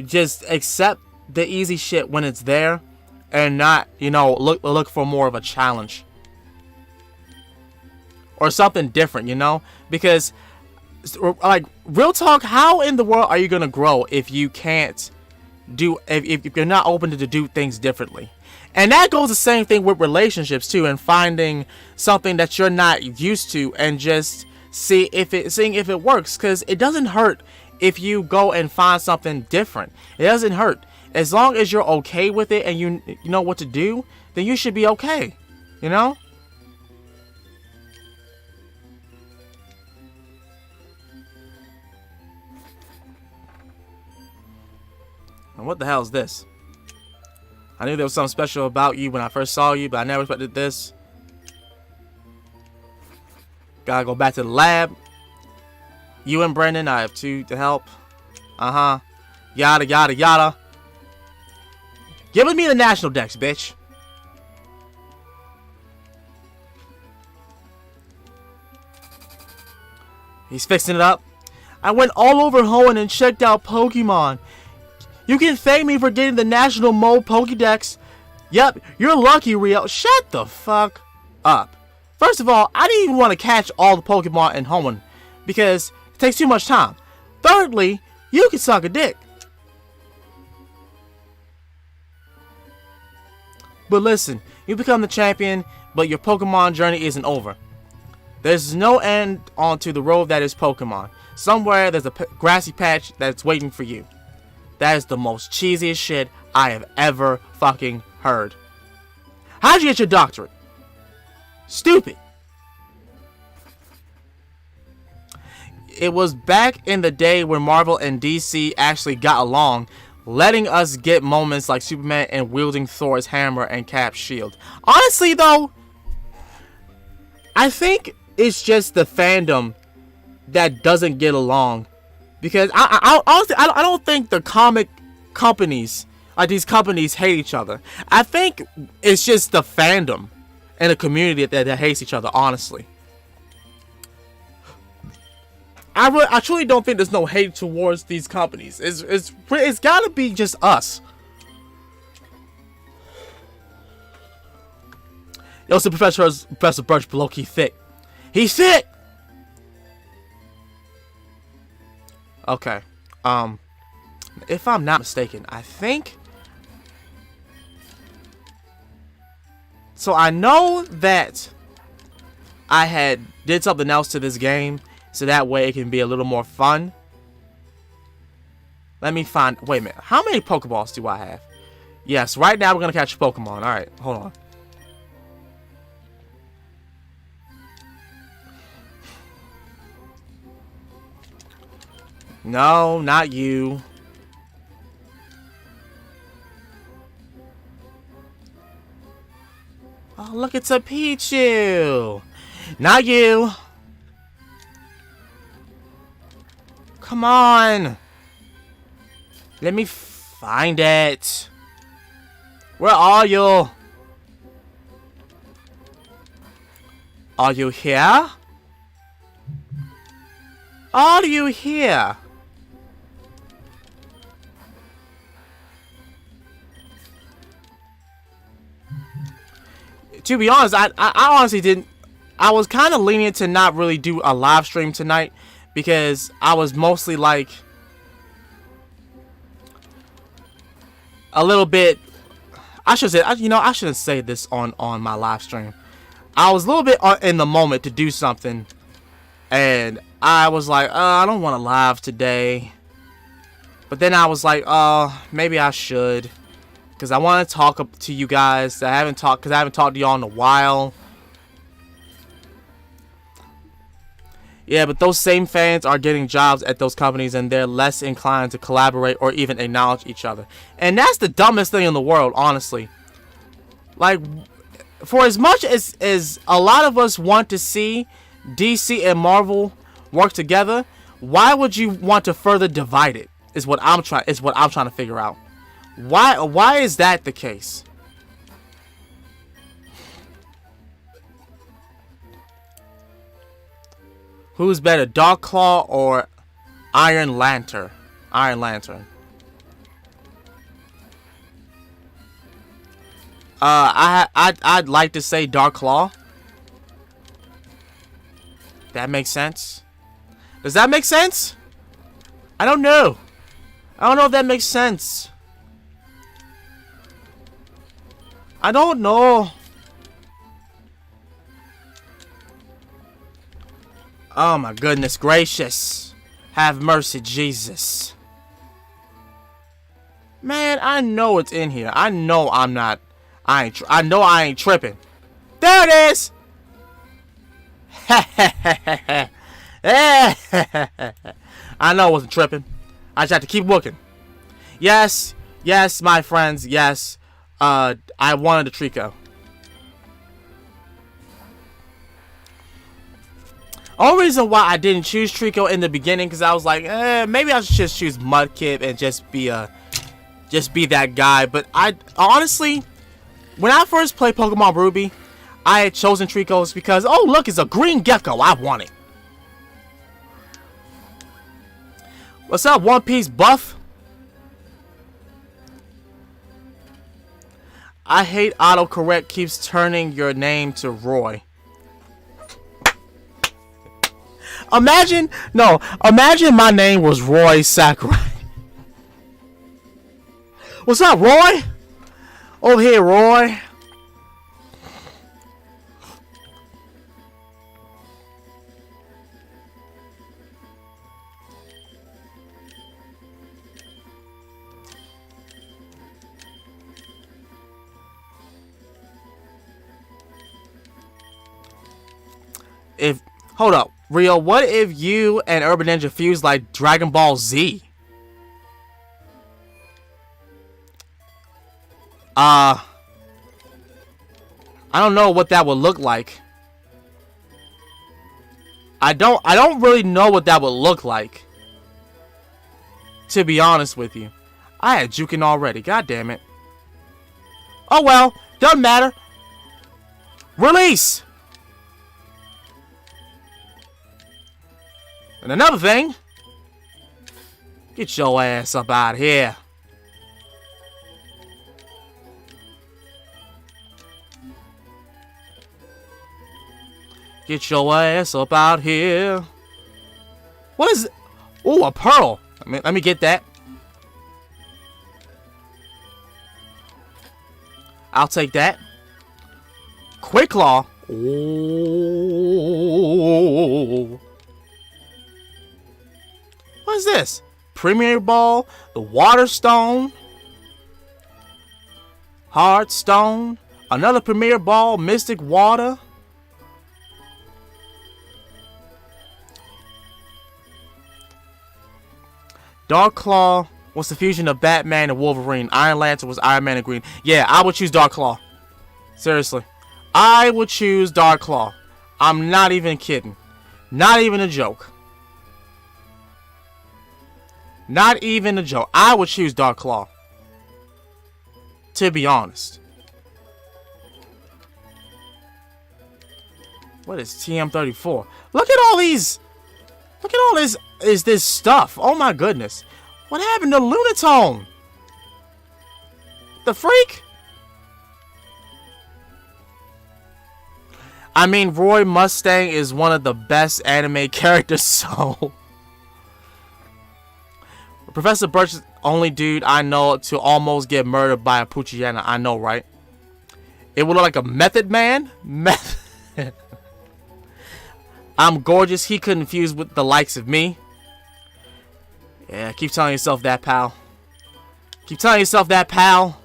just accept the easy shit when it's there, and not, you know, look for more of a challenge or something different, you know, because like real talk, how in the world are you gonna grow if you can't do, if you're not open to do things differently? And that goes the same thing with relationships too, and finding something that you're not used to and just seeing if it works, because it doesn't hurt if you go and find something different. It doesn't hurt. As long as you're okay with it and you know what to do, then you should be okay, you know? What the hell is this? I knew there was something special about you when I first saw you, but I never expected this. Gotta go back to the lab. You and Brendan, I have two to help. Uh-huh. Yada, yada, yada. Give me the national dex, bitch. He's fixing it up. I went all over Hoenn and checked out Pokemon. You can thank me for getting the National Mode Pokédex. Yep, you're lucky, Rio. Shut the fuck up. First of all, I didn't even want to catch all the Pokemon in Hoenn because it takes too much time. Thirdly, you can suck a dick. But listen, you become the champion, but your Pokemon journey isn't over. There's no end onto the road that is Pokemon. Somewhere there's a grassy patch that's waiting for you. That is the most cheesiest shit I have ever fucking heard. How'd you get your doctorate? Stupid. It was back in the day when Marvel and DC actually got along, letting us get moments like Superman and wielding Thor's hammer and Cap's shield. Honestly though, I think it's just the fandom that doesn't get along, because honestly I don't think the comic companies, like these companies, hate each other. I think it's just the fandom and the community that hates each other. Honestly, I truly don't think there's no hate towards these companies. It's gotta be just us. Yo, so Professor Birch low-key thick. He's thick. Okay. If I'm not mistaken, I think. So I know that I did something else to this game, so that way it can be a little more fun. Let me find. Wait a minute. How many Pokeballs do I have? Yes. Right now we're gonna catch a Pokemon. All right. Hold on. No, not you. Oh, look, it's a Pichu. Not you. Come on. Let me find it. Where are you? Are you here? Are you here? To be honest, I honestly didn't. I was kind of lenient to not really do a live stream tonight because I was mostly like a little bit. I should say, I shouldn't say this on my live stream. I was a little bit in the moment to do something, and I was like, I don't want to live today. But then I was like, maybe I should. Because I want to talk to you guys. I haven't talked to y'all in a while. Yeah, but those same fans are getting jobs at those companies, and they're less inclined to collaborate or even acknowledge each other. And that's the dumbest thing in the world, honestly. Like, for as much as a lot of us want to see DC and Marvel work together, why would you want to further divide it? Is what I'm trying to figure out. Why is that the case? Who's better, Dark Claw or Iron Lantern? Iron Lantern. I'd like to say Dark Claw. That makes sense. Does that make sense? I don't know. I don't know if that makes sense. I don't know. Oh my goodness gracious. Have mercy, Jesus. Man, I know it's in here. I know I'm not. I know I ain't tripping. There it is. I know I wasn't tripping. I just had to keep looking. Yes, Yes, my friends, yes. I wanted a Trico. Only reason why I didn't choose Trico in the beginning, because I was like, maybe I should just choose Mudkip and just be that guy. But I honestly, when I first played Pokemon Ruby, I had chosen Tricos because, oh look, it's a green gecko. I want it. What's up, One Piece buff? I hate autocorrect keeps turning your name to Roy. Imagine my name was Roy Sakurai. What's up, Roy? Over here, Roy. Hold up, Rio, what if you and Urban Ninja fuse like Dragon Ball Z? I don't know what that would look like. I don't really know what that would look like. To be honest with you. I had Jukin already, god damn it. Oh well, doesn't matter. Release! And another thing, get your ass up out of here. Get your ass up out here. What is it? Ooh, a pearl. Let me get that. I'll take that. Quick Claw. Ooh. What is this? Premier Ball, the Water Stone, Heart Stone, another Premier Ball, Mystic Water. Dark Claw was the fusion of Batman and Wolverine. Iron Lantern was Iron Man and Green. Yeah, I would choose Dark Claw. Seriously. I would choose Dark Claw. I'm not even kidding. Not even a joke. Not even a joke. I would choose Dark Claw. To be honest. What is TM34? Look at all these. Look at all this. Is this stuff? Oh my goodness. What happened to Lunatone? The freak? I mean, Roy Mustang is one of the best anime characters, so... Professor Birch is the only dude I know to almost get murdered by a Poochyena. I know, right? It would look like a Method Man? Method. I'm gorgeous. He couldn't fuse with the likes of me. Yeah, keep telling yourself that, pal. Keep telling yourself that, pal.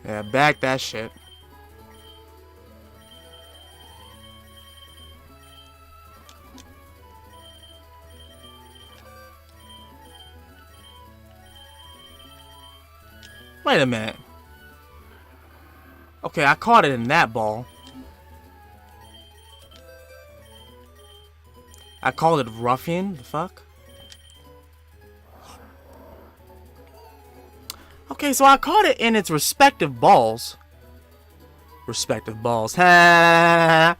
Yeah, back that shit. Wait a minute. Okay, I caught it in that ball. I called it Ruffian. The fuck? Okay, so I caught it in its respective balls. Respective balls. Ha!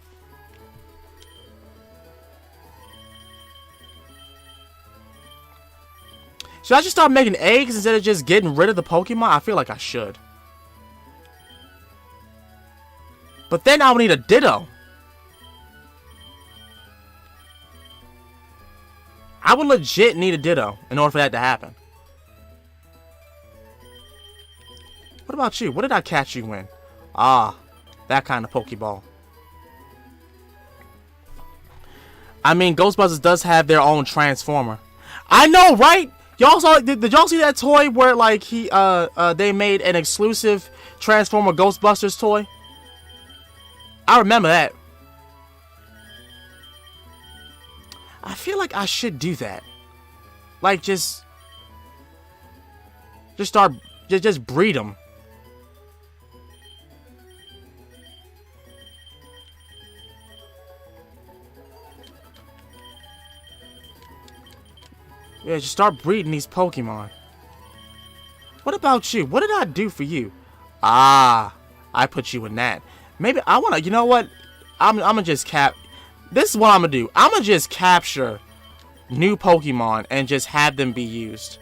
Should I just start making eggs instead of just getting rid of the Pokemon? I feel like I should. But then I would need a Ditto. I would legit need a Ditto in order for that to happen. What about you? What did I catch you in? Ah. That kind of Pokeball. I mean, Ghostbusters does have their own Transformer. I know, right? Y'all saw? Did y'all see that toy where like they made an exclusive Transformer Ghostbusters toy? I remember that. I feel like I should do that. Like just start just breed them. Yeah, just start breeding these Pokemon. What about you? What did I do for you? Ah, I put you in that. Maybe I wanna. You know what? I'm gonna just This is what I'm gonna do. I'm gonna just capture new Pokemon and just have them be used.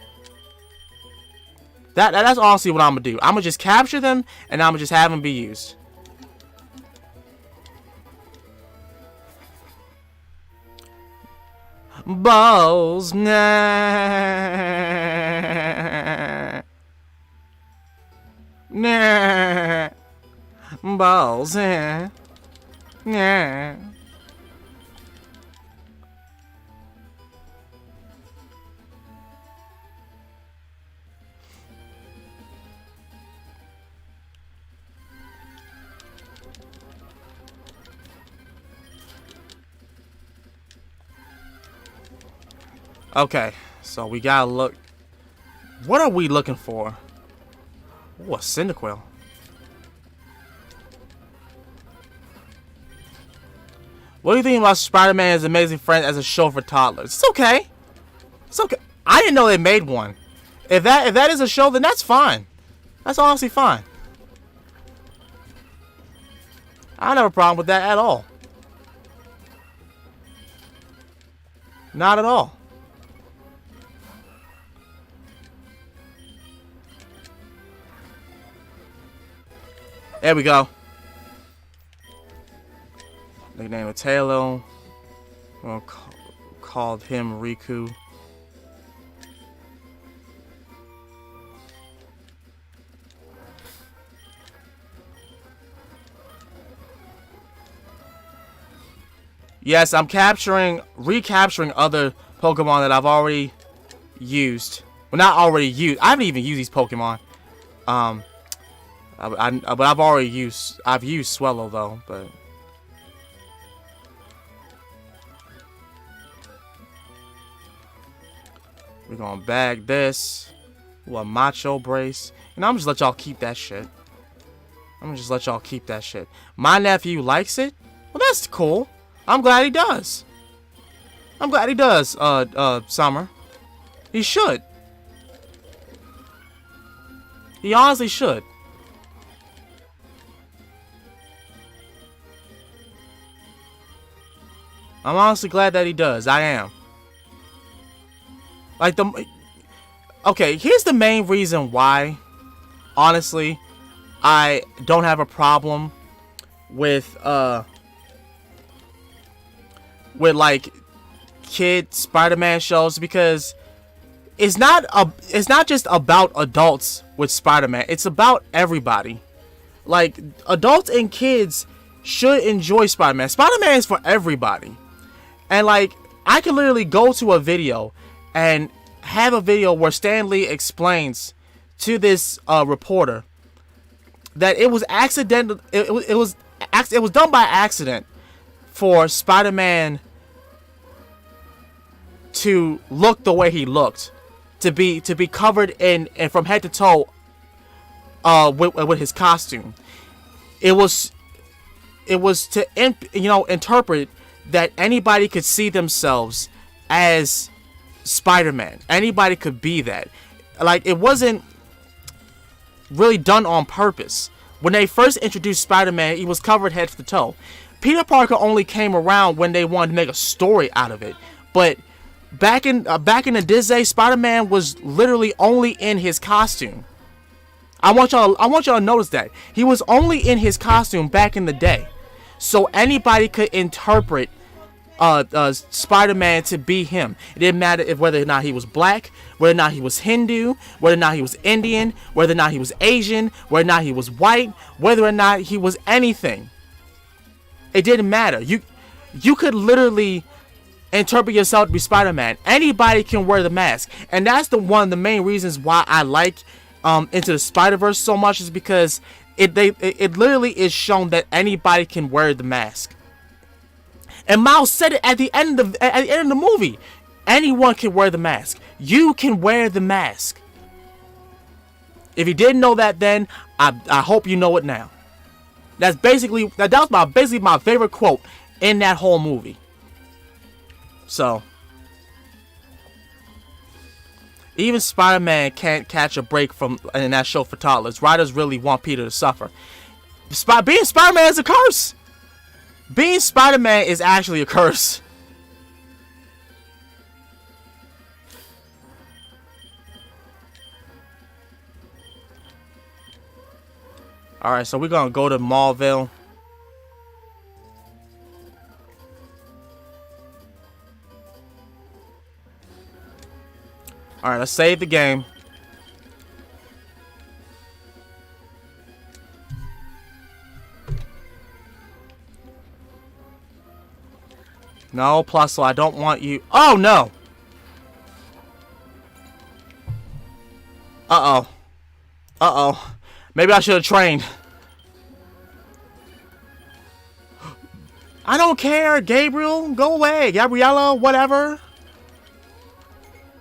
That's honestly what I'm gonna do. I'm gonna just capture them and I'm gonna just have them be used. Balls, nah. Nah. Balls, nah. Nah. Okay, so we gotta look. What are we looking for? Ooh, a Cyndaquil. What do you think about Spider-Man's Amazing Friend as a show for toddlers? It's okay. It's okay. I didn't know they made one. If that is a show, then that's fine. That's honestly fine. I don't have a problem with that at all. Not at all. There we go. Nickname of Taylor. We'll called him Riku. Yes, I'm recapturing other Pokemon that I've already used. Well, not already used. I haven't even used these Pokemon. But I've used Swellow though, but we're gonna bag this. Ooh, a Macho Brace. And I'm just let y'all keep that shit. My nephew likes it. Well, that's cool. I'm glad he does. Summer. He should. He honestly should. I'm honestly glad that he does. I am. Okay, here's the main reason why, honestly, I don't have a problem with like kid Spider-Man shows, because it's not just about adults with Spider-Man. It's about everybody. Like, adults and kids should enjoy Spider-Man. Spider-Man is for everybody. And like, I can literally go to a video and have a video where Stan Lee explains to this reporter that it was accidental. It was done by accident for Spider-Man to look the way he looked, to be covered in and from head to toe with his costume. It was to interpret that anybody could see themselves as Spider-Man. Anybody could be that. Like, it wasn't really done on purpose. When they first introduced Spider-Man, he was covered head to toe. Peter Parker only came around when they wanted to make a story out of it. But back in the Disney, Spider-Man was literally only in his costume. I want y'all to notice that he was only in his costume back in the day, so anybody could interpret Spider-Man to be him. It didn't matter if whether or not he was black, whether or not he was Hindu, whether or not he was Indian, whether or not he was Asian, whether or not he was white, whether or not he was anything. It didn't matter. You could literally interpret yourself to be Spider-Man. Anybody can wear the mask, and that's one of the main reasons why I like Into the Spider-Verse so much, is because it literally is shown that anybody can wear the mask. And Miles said it at the end of the movie. Anyone can wear the mask. You can wear the mask. If you didn't know that then, I hope you know it now. That was basically my favorite quote in that whole movie. So, even Spider-Man can't catch a break in that show for toddlers. Writers really want Peter to suffer. Being Spider-Man is a curse. Being Spider-Man is actually a curse. Alright, so we're gonna go to Mallville. Alright, let's save the game. No, Plusle, I don't want you. Oh, no! Uh-oh. Uh-oh. Maybe I should have trained. I don't care, Gabriel. Go away. Gabriella, whatever.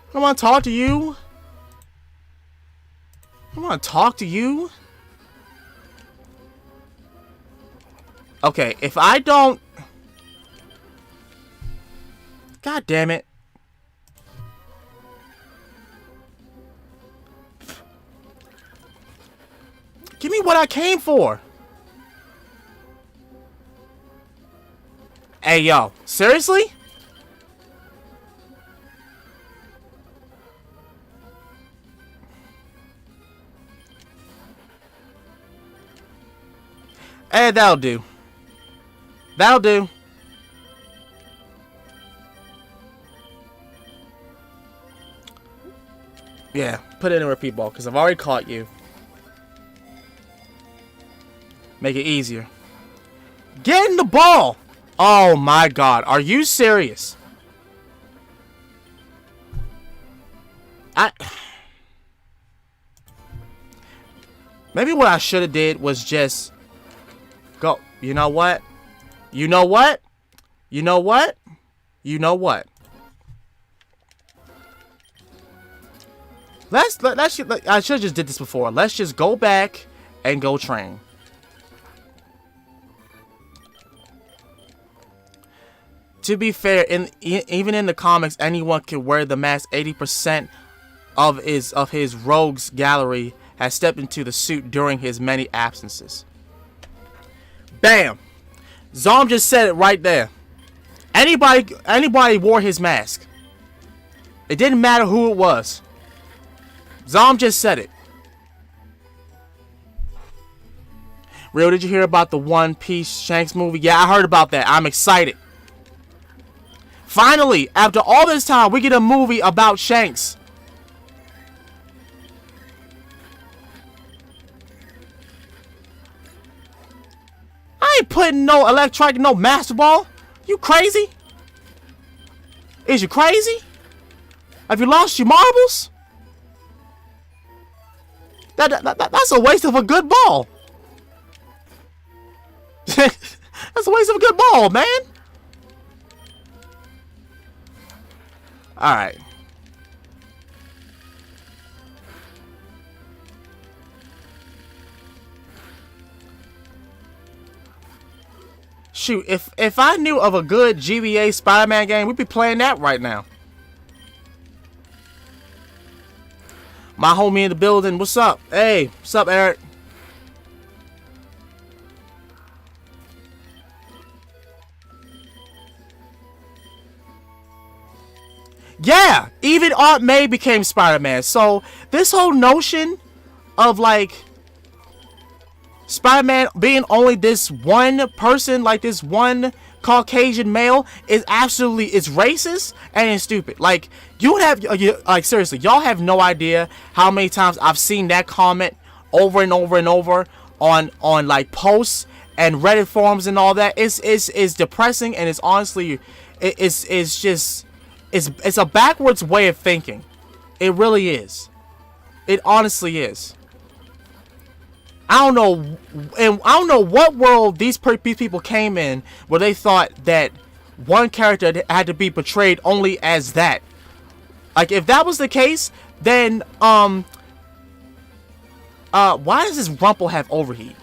I don't want to talk to you. I don't want to talk to you. Okay, if I don't... God damn it. Give me what I came for. Hey, yo. Seriously? Hey, that'll do. That'll do. Yeah, put it in a repeat ball, because I've already caught you. Make it easier. Get in the ball! Oh my god, are you serious? Maybe what I should have did was just go. You know what? You know what? You know what? You know what? I should have just did this before. Let's just go back and go train. To be fair, even in the comics, anyone can wear the mask. 80% of his rogues gallery has stepped into the suit during his many absences. Bam! Zom just said it right there. Anybody wore his mask. It didn't matter who it was. Zom just said it. Real, did you hear about the One Piece Shanks movie? Yeah, I heard about that. I'm excited. Finally, after all this time, we get a movie about Shanks. I ain't putting no electronic, no Master Ball. You crazy? Is you crazy? Have you lost your marbles? That's a waste of a good ball. That's a waste of a good ball, man. Alright. Shoot, if I knew of a good GBA Spider-Man game, we'd be playing that right now. My homie in the building, what's up? Hey, what's up, Eric? Yeah, even Aunt May became Spider-Man. So this whole notion of like Spider-Man being only this one person, like this one Caucasian male is absolutely, it's racist and it's stupid. Like, like, seriously, y'all have no idea how many times I've seen that comment over and over and over on like posts and Reddit forums and all that. It's depressing, and it's honestly, it's just, it's a backwards way of thinking. It really is. It honestly is. I don't know what world these people came in where they thought that one character had to be portrayed only as that. Like, if that was the case, then why does this Rumple have overheat?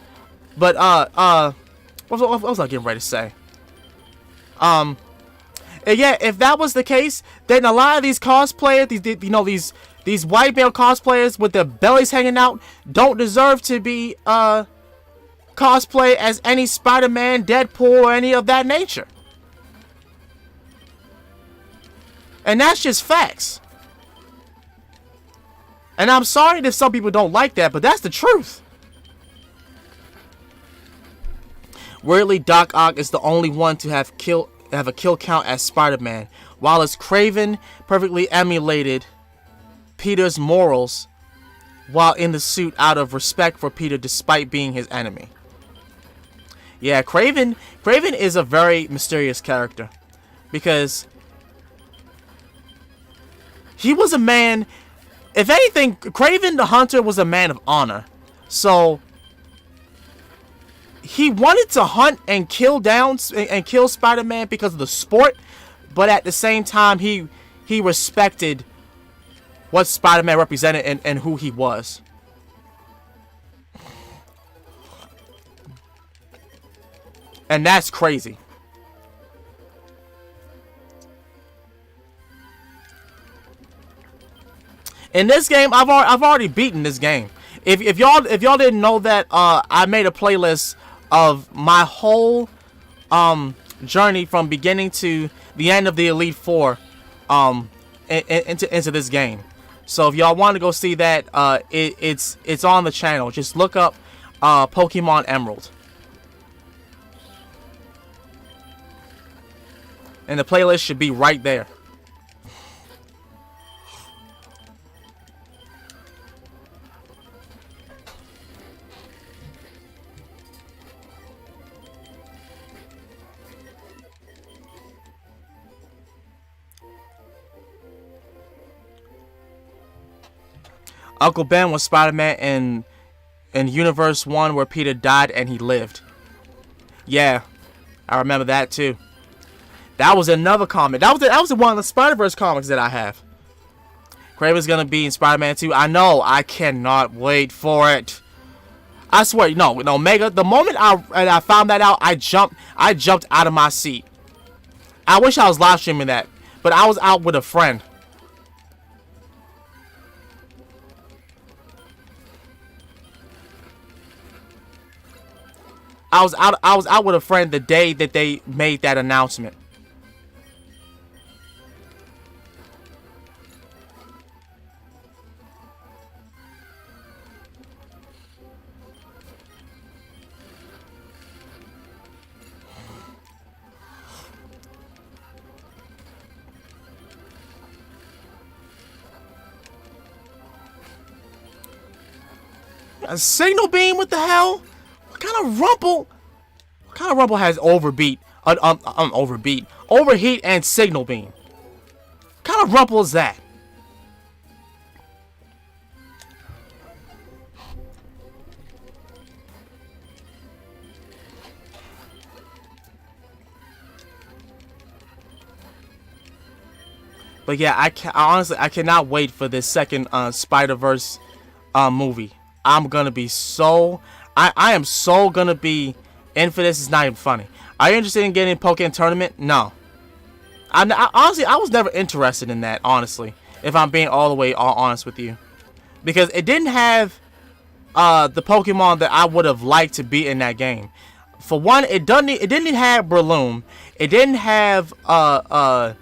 But what was I getting ready to say? Yeah, if that was the case, then a lot of these cosplayers, these white male cosplayers with their bellies hanging out, don't deserve to be cosplay as any Spider-Man, Deadpool, or any of that nature. And that's just facts. And I'm sorry if some people don't like that, but that's the truth. Weirdly, Doc Ock is the only one to have a kill count as Spider-Man, while as Kraven perfectly emulated Peter's morals while in the suit out of respect for Peter despite being his enemy. Yeah, Kraven is a very mysterious character because he was a man, if anything, Kraven the Hunter was a man of honor. So he wanted to hunt and kill Spider-Man because of the sport, but at the same time he respected what Spider-Man represented and who he was. And that's crazy. In this game, I've already beaten this game. If y'all didn't know that, I made a playlist of my whole journey from beginning to the end of the Elite Four into this game. So if y'all want to go see that, it's on the channel. Just look up Pokemon Emerald, and the playlist should be right there. Uncle Ben was Spider-Man in Universe 1 where Peter died and he lived. Yeah, I remember that too. That was another comic. That was one of the Spider-Verse comics that I have. Kraven's gonna be in Spider-Man 2. I know. I cannot wait for it. I swear, no, Mega. The moment I found that out, I jumped out of my seat. I wish I was live streaming that, but I was out with a friend. I was out with a friend the day that they made that announcement. A signal beam? What the hell? What kind of Rumple? What kind of Rumple has overheat and signal beam? What kind of Rumple is that? But yeah, honestly, I cannot wait for this second Spider-Verse movie. I'm gonna be so... I am so gonna be in for this. It's not even funny. Are you interested in getting a Pokemon tournament? No. Honestly, I was never interested in that, honestly. If I'm being all the way honest with you. Because it didn't have the Pokemon that I would have liked to be in that game. For one, it didn't have Breloom. It didn't have Hariyama.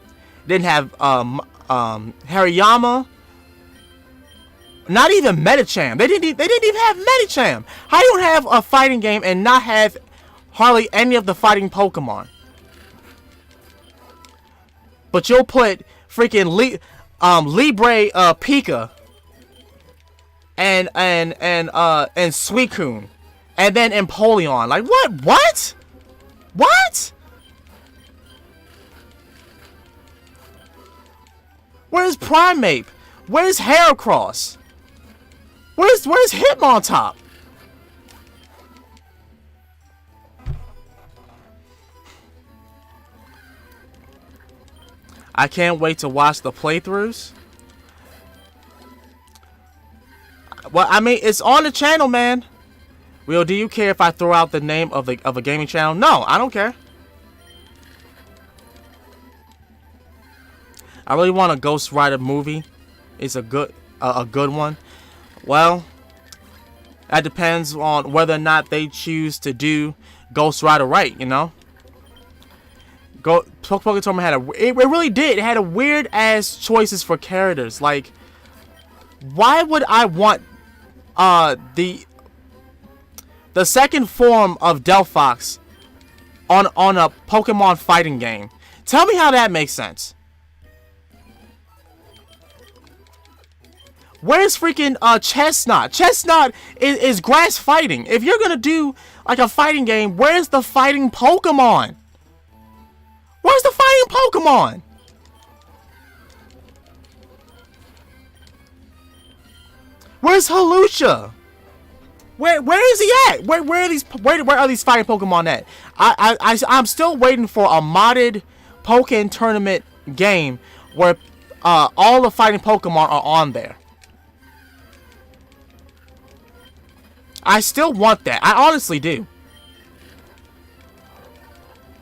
Not even Medicham. They didn't even have Medicham. How you don't have a fighting game and not have hardly any of the fighting Pokemon? but you'll put freaking Libre Pika and Suicune, and then Empoleon. Like what? What? What? Where's Primeape? Where's Heracross? Where's Hitmontop? I can't wait to watch the playthroughs. Well, I mean, it's on the channel, man. Will, do you care if I throw out the name of a gaming channel? No, I don't care. I really want a Ghost Rider movie. It's a good one. Well, that depends on whether or not they choose to do Ghost Rider right, you know? Pokemon Tournament had it really did. It had a weird ass choices for characters. Like, why would I want the second form of Delphox on a Pokemon fighting game? Tell me how that makes sense. Where's freaking Chestnut? Chestnut is grass fighting. If you're gonna do like a fighting game, where's the fighting Pokemon? Where's the fighting Pokemon? Where's Halucha? Where is he at? Where are these fighting Pokemon at? I'm still waiting for a modded Pokken tournament game where all the fighting Pokemon are on there. I still want that. I honestly do.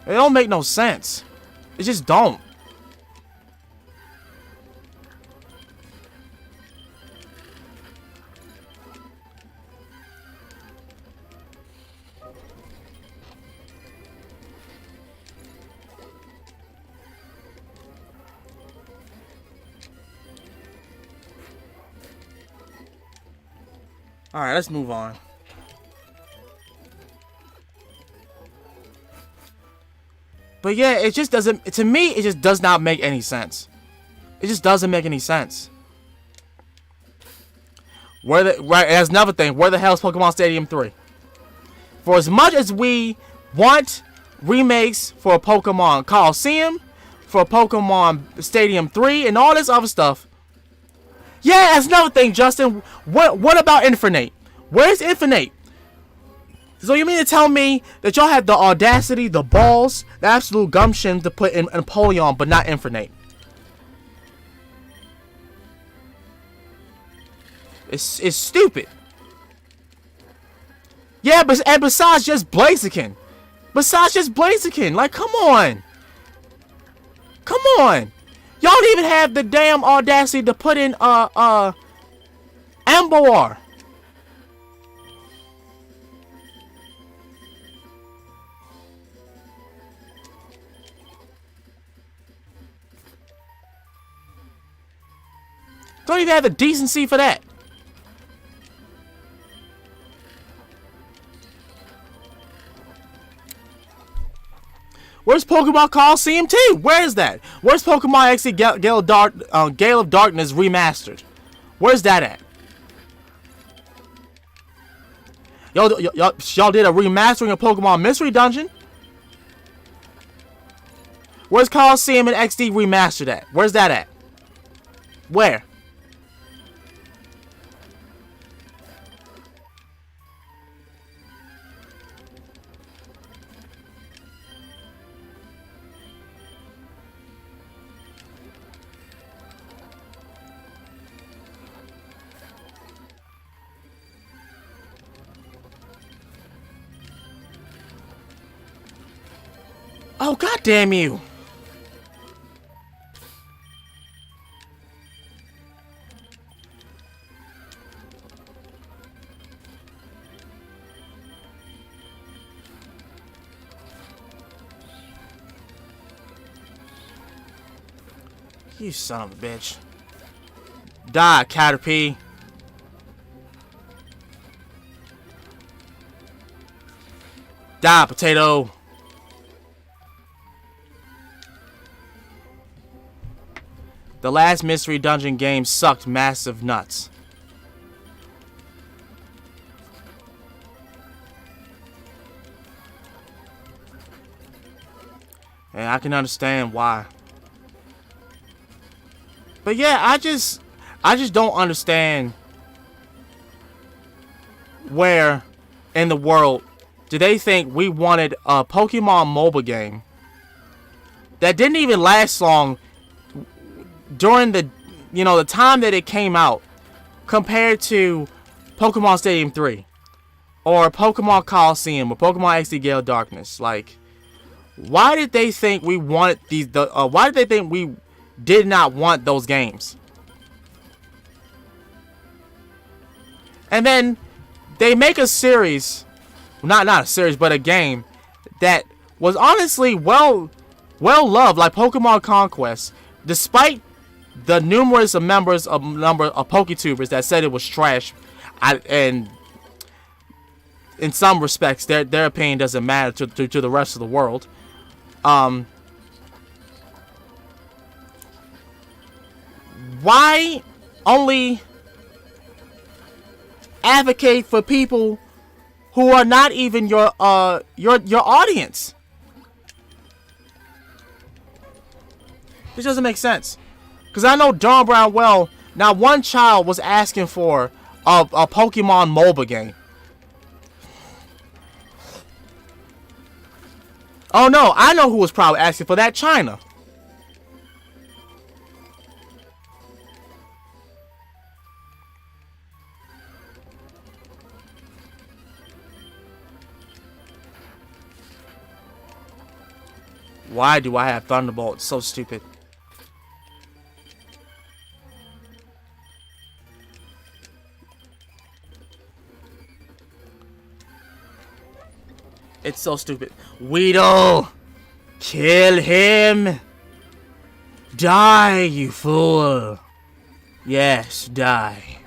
It don't make no sense. It just don't. Alright, let's move on. But yeah, it just doesn't, to me, it just does not make any sense. It just doesn't make any sense. Right, there's another thing. Where the hell is Pokemon Stadium 3? For as much as we want remakes for Pokemon Coliseum, for Pokemon Stadium 3, and all this other stuff. Yeah, that's another thing, Justin. What about Infinite? Where's Infinite? So you mean to tell me that y'all had the audacity, the balls, the absolute gumption to put in Empoleon, but not Infinite? It's stupid. Yeah, but and besides just Blaziken. Like, come on. Come on. Y'all don't even have the damn audacity to put in Amboar. Don't even have the decency for that. Where's Pokemon Coliseum 2? Where is that? Where's Pokemon XD Gale of Darkness Remastered? Where's that at? Y'all did a remastering of Pokemon Mystery Dungeon? Where's Coliseum and XD Remastered at? Where's that at? Where? Oh, god damn you. You son of a bitch. Die, Caterpie. Die, Potato. The last mystery dungeon game sucked massive nuts. And I can understand why. But yeah, I just don't understand where in the world do they think we wanted a Pokemon mobile game that didn't even last long during the the time that it came out compared to Pokemon Stadium 3 or Pokemon Coliseum or Pokemon XD Gale Darkness. Like, why did they think we wanted these? Why did they think we did not want those games? And then they make a series, not a series, but a game that was honestly well loved, like Pokemon Conquest, despite the numerous number of PokeTubers that said it was trash. And in some respects, their opinion doesn't matter to the rest of the world. Why only advocate for people who are not even your audience? This doesn't make sense. Because I know darn brown well, not one child was asking for a Pokemon MOBA game. Oh no, I know who was probably asking for that. China. Why do I have Thunderbolt? It's so stupid. It's so stupid. Weedle! Kill him! Die, you fool! Yes, die.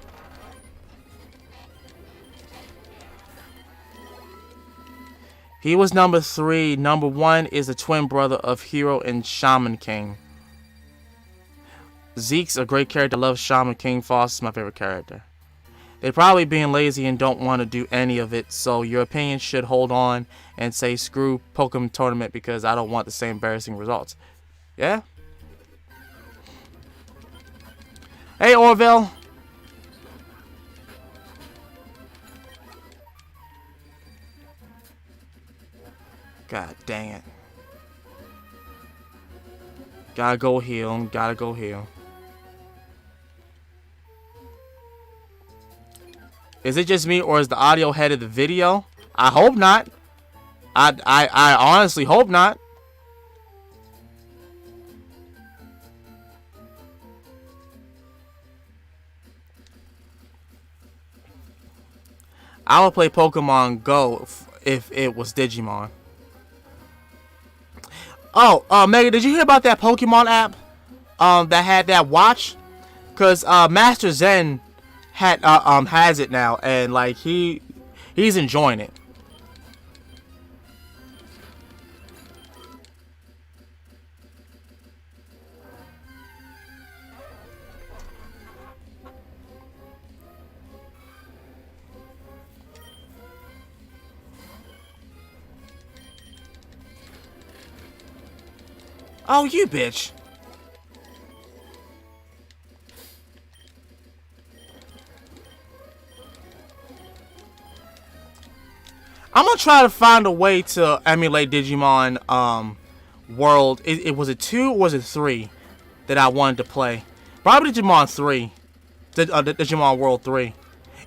He was number 3. Number 1 is the twin brother of Hero and Shaman King. Zeke's a great character. I love Shaman King. Foster's my favorite character. They're probably being lazy and don't want to do any of it, so your opinion should hold on and say screw Pokemon Tournament because I don't want the same embarrassing results. Yeah? Hey, Orville. God dang it. Gotta go heal. Gotta go heal. Is it just me or is the audio ahead of the video? I hope not. I honestly hope not. I would play Pokemon Go if it was Digimon. Oh, Megan, did you hear about that Pokemon app that had that watch? Cause Master Zen has it now, and like he's enjoying it. Oh, you bitch. I'm gonna try to find a way to emulate Digimon World. It was it 2 or was it 3 that I wanted to play? Probably Digimon 3. Digimon World 3.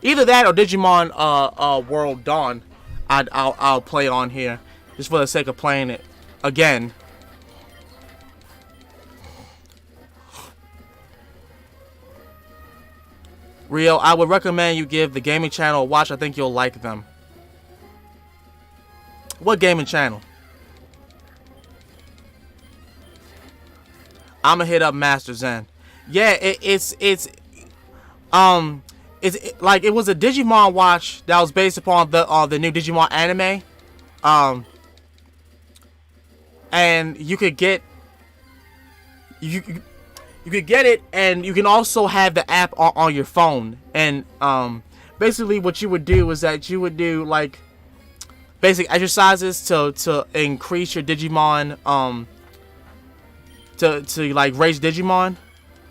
Either that or Digimon World Dawn. I'll play on here just for the sake of playing it again. Rio, I would recommend you give the gaming channel a watch. I think you'll like them. What gaming channel? I'm gonna hit up Master Zen. Yeah, it's like it was a Digimon watch that was based upon the new Digimon anime. And you could get you could get it, and you can also have the app on your phone. And basically, what you would do is that you would do like basic exercises to increase your Digimon, to like raise Digimon,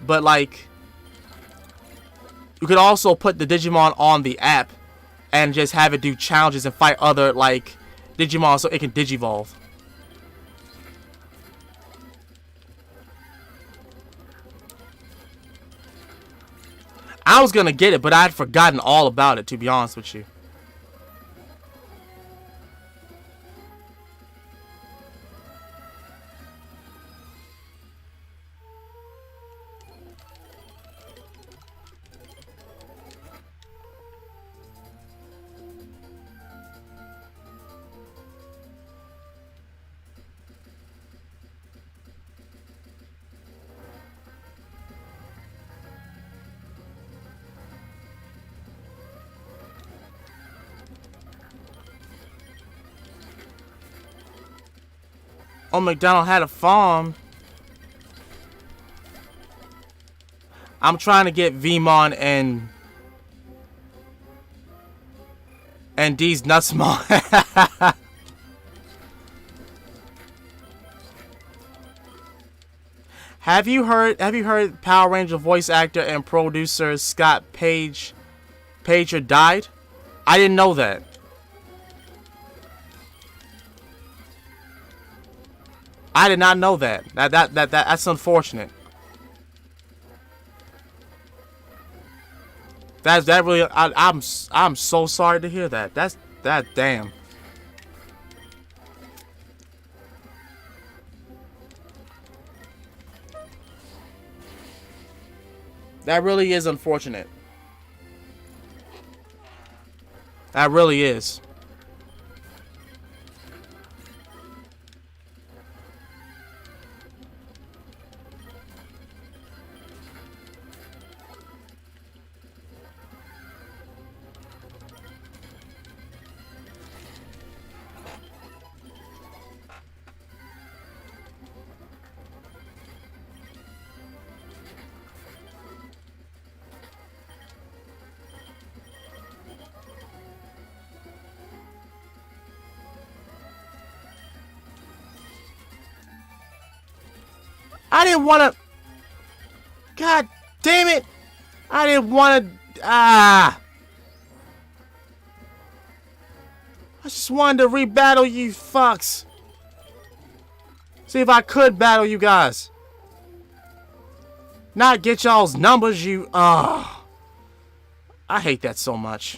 but like you could also put the Digimon on the app and just have it do challenges and fight other like Digimon so it can digivolve. I was gonna get it, but I'd forgotten all about it, to be honest with you. Oh, McDonald had a farm. I'm trying to get Vmon and D's Nutsmon. Have you heard Power Ranger voice actor and producer Scott Pager died? I didn't know that. I did not know that. That's unfortunate. That really I'm so sorry to hear that. That damn. That really is unfortunate. That really is. I didn't want to. God damn it! I didn't want to. I just wanted to rebattle you fucks. See if I could battle you guys. Not get y'all's numbers, you. I hate that so much.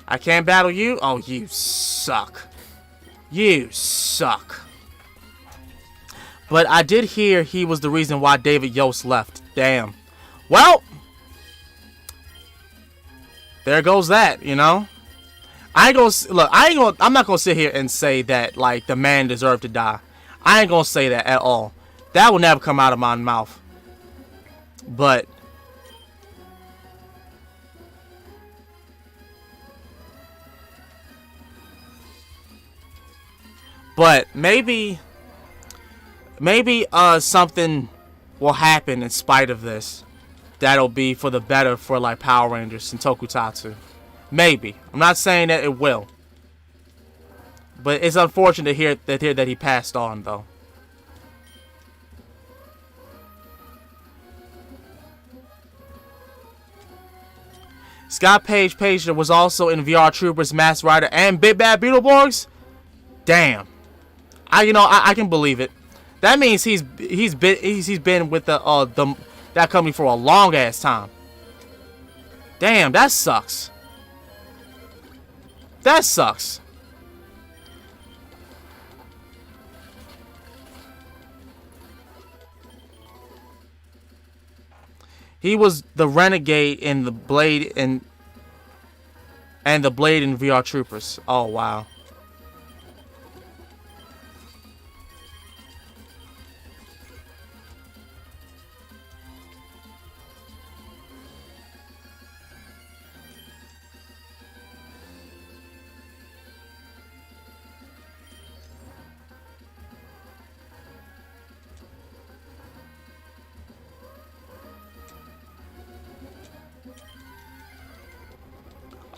I can't battle you? Oh, you suck. You suck. But I did hear he was the reason why David Yost left. Damn. Well, there goes that, you know. I ain't gonna look. I'm not gonna sit here and say that like the man deserved to die. I ain't gonna say that at all. That will never come out of my mouth. But maybe something will happen in spite of this. That'll be for the better for like Power Rangers and Tokusatsu. Maybe. I'm not saying that it will. But it's unfortunate to hear that he passed on though. Scott Pager was also in VR Troopers, Masked Rider, and Big Bad Beetleborgs. Damn. I can believe it. That means he's been with that company for a long ass time. Damn, that sucks. That sucks. He was the Renegade in the Blade and the Blade in VR Troopers. Oh wow.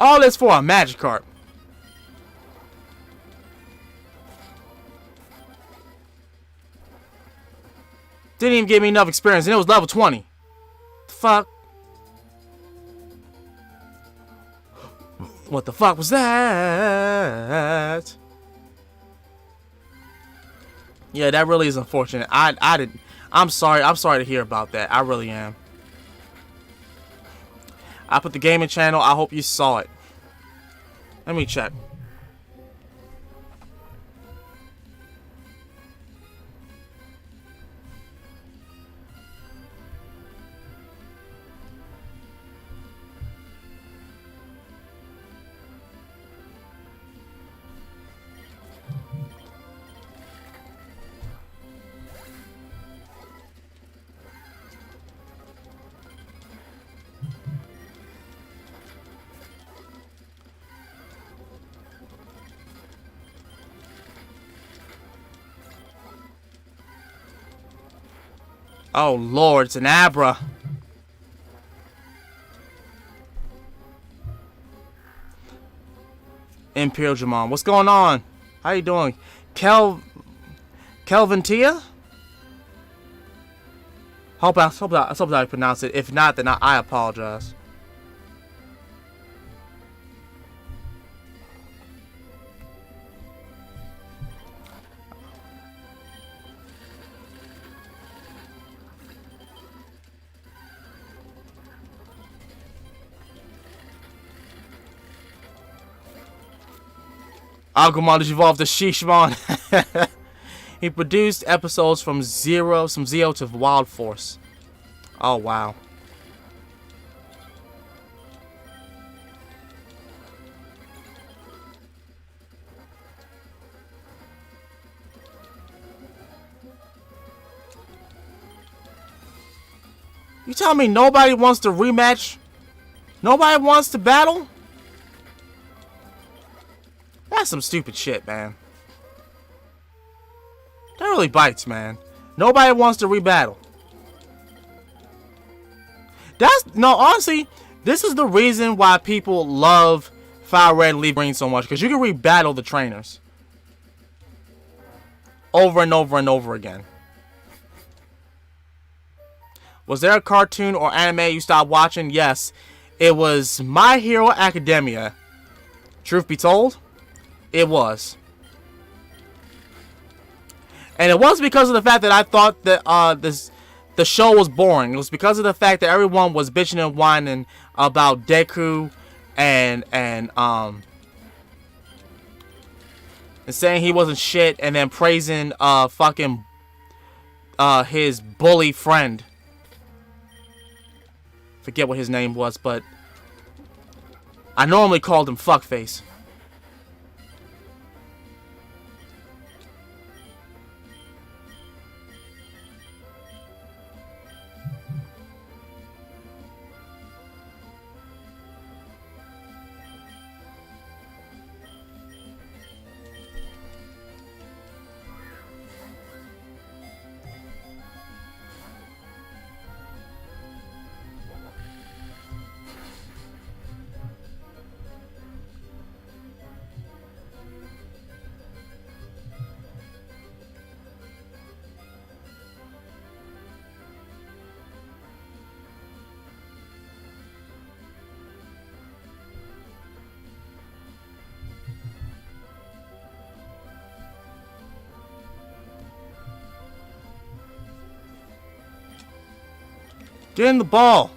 All this for a Magikarp. Didn't even give me enough experience, and it was level 20. The fuck? What the fuck was that? Yeah, that really is unfortunate. I'm sorry to hear about that. I really am. I put the gaming channel. I hope you saw it. Let me check. Oh Lord, it's an Abra. Imperial Jamon. What's going on? How you doing? Kelvin Tia? Hope I pronounce it. If not, then I apologize. Agumon has evolved to Shishmon. He produced episodes from Zero to Wild Force. Oh wow. You tell me nobody wants to rematch? Nobody wants to battle? That's some stupid shit, man. That really bites, man. Nobody wants to rebattle. Honestly, this is the reason why people love Fire Red and Leaf Green so much. Because you can rebattle the trainers. Over and over and over again. Was there a cartoon or anime you stopped watching? Yes. It was My Hero Academia. Truth be told, it was. And it wasn't because of the fact that I thought that the show was boring. It was because of the fact that everyone was bitching and whining about Deku and saying he wasn't shit, and then praising fucking his bully friend. Forget what his name was, but I normally called him Fuckface. Get in the ball.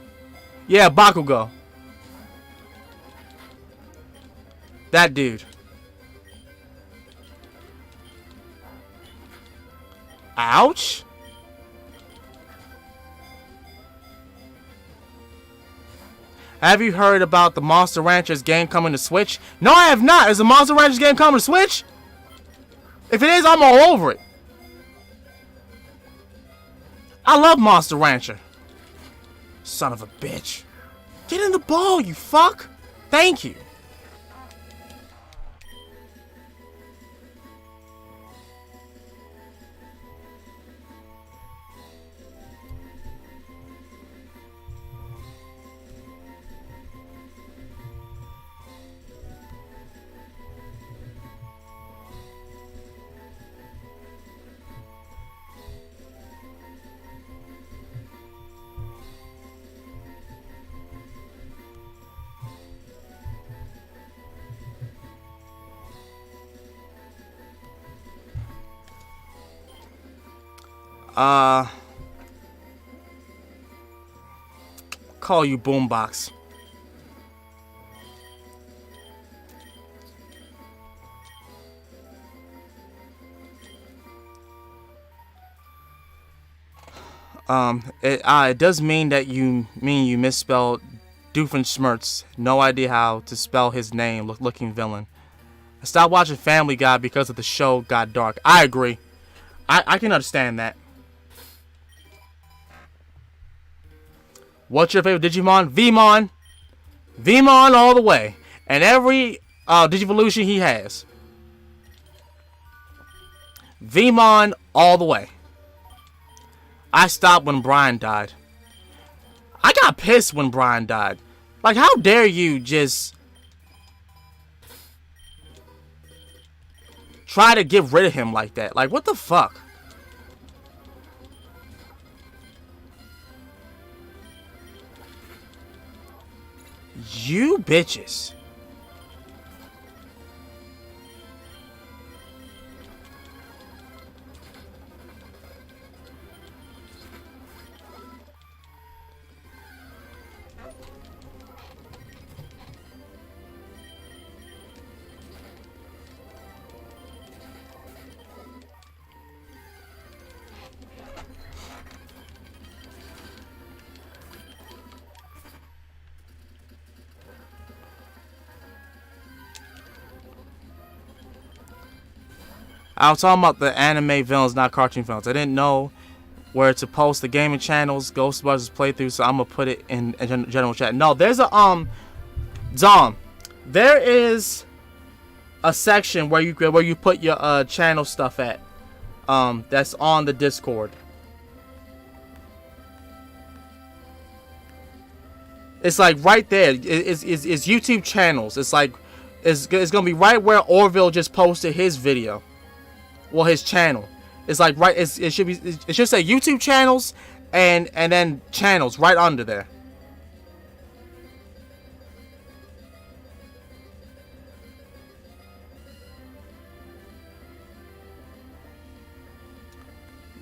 Yeah, Bakugo. That dude. Ouch. Have you heard about the Monster Ranchers game coming to Switch? No, I have not. Is the Monster Ranchers game coming to Switch? If it is, I'm all over it. I love Monster Rancher. Son of a bitch. Get in the ball, you fuck. Thank you. Uh, call you Boombox. It does mean that you misspelled Doofenshmirtz. No idea how to spell his name. Looking villain. I stopped watching Family Guy because of the show got dark. I agree. I can understand that. What's your favorite Digimon? Vmon. Vmon all the way. And every Digivolution he has. Vmon all the way. I stopped when Brian died. I got pissed when Brian died. Like, how dare you just try to get rid of him like that? Like, what the fuck? You bitches. I was talking about the anime villains, not cartoon villains. I didn't know where to post the gaming channels, Ghostbusters playthrough, so I'm gonna put it in general chat. No, there's a Dom. There is a section where you put your channel stuff at. That's on the Discord. It's like right there. It's YouTube channels. It's like it's gonna be right where Orville just posted his video. Well, his channel. It's like right. It should say YouTube channels and then channels right under there.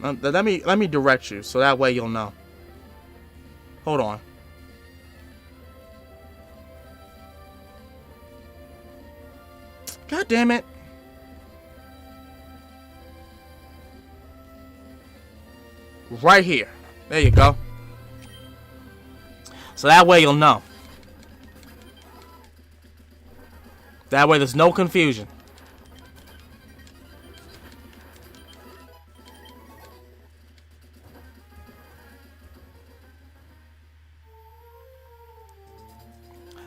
Let me direct you so that way you'll know. Hold on. God damn it. Right here. There you go. So that way you'll know. That way there's no confusion.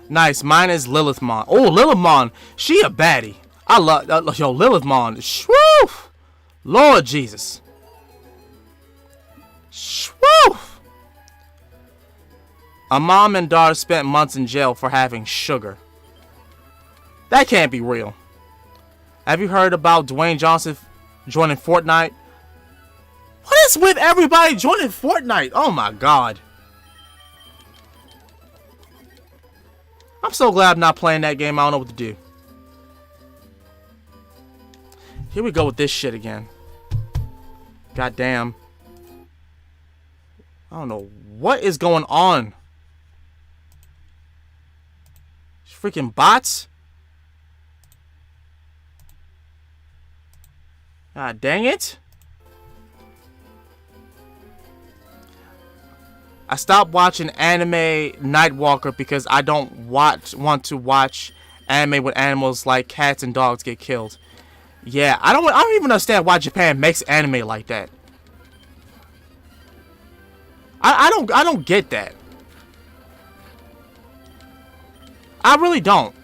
Nice. Mine is Lilithmon. Oh, Lilithmon. She a baddie. I love yo Lilithmon. Woo! Lord Jesus. Woo! A mom and daughter spent months in jail for having sugar. That can't be real. Have you heard about Dwayne Johnson joining Fortnite? What is with everybody joining Fortnite? Oh my god. I'm so glad I'm not playing that game. I don't know what to do. Here we go with this shit again. God damn. I don't know what is going on. Freaking bots. God dang it. I stopped watching anime Nightwalker because I don't want to watch anime with animals like cats and dogs get killed. Yeah, I don't even understand why Japan makes anime like that. I don't get that. I really don't.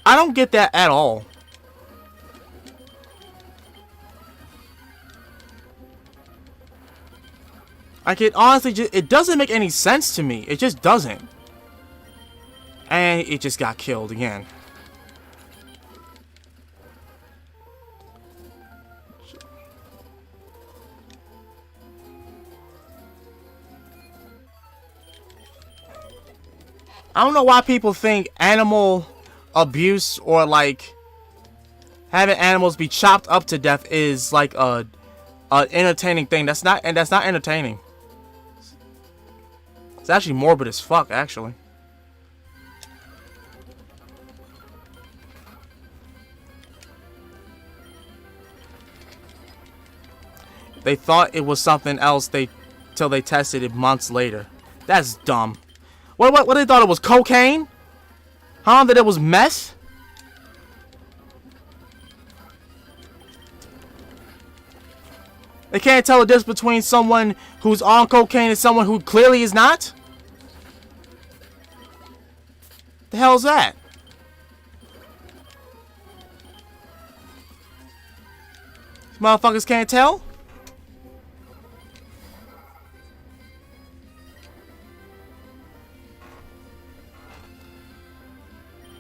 I don't get that at all. Like, it honestly it doesn't make any sense to me. It just doesn't. And it just got killed again. I don't know why people think animal abuse or like having animals be chopped up to death is like a entertaining thing. That's not entertaining. It's actually morbid as fuck, actually. They thought it was something else till they tested it months later. That's dumb. What they thought it was cocaine? Huh? That it was meth? They can't tell the difference between someone who's on cocaine and someone who clearly is not? The hell's that? These motherfuckers can't tell?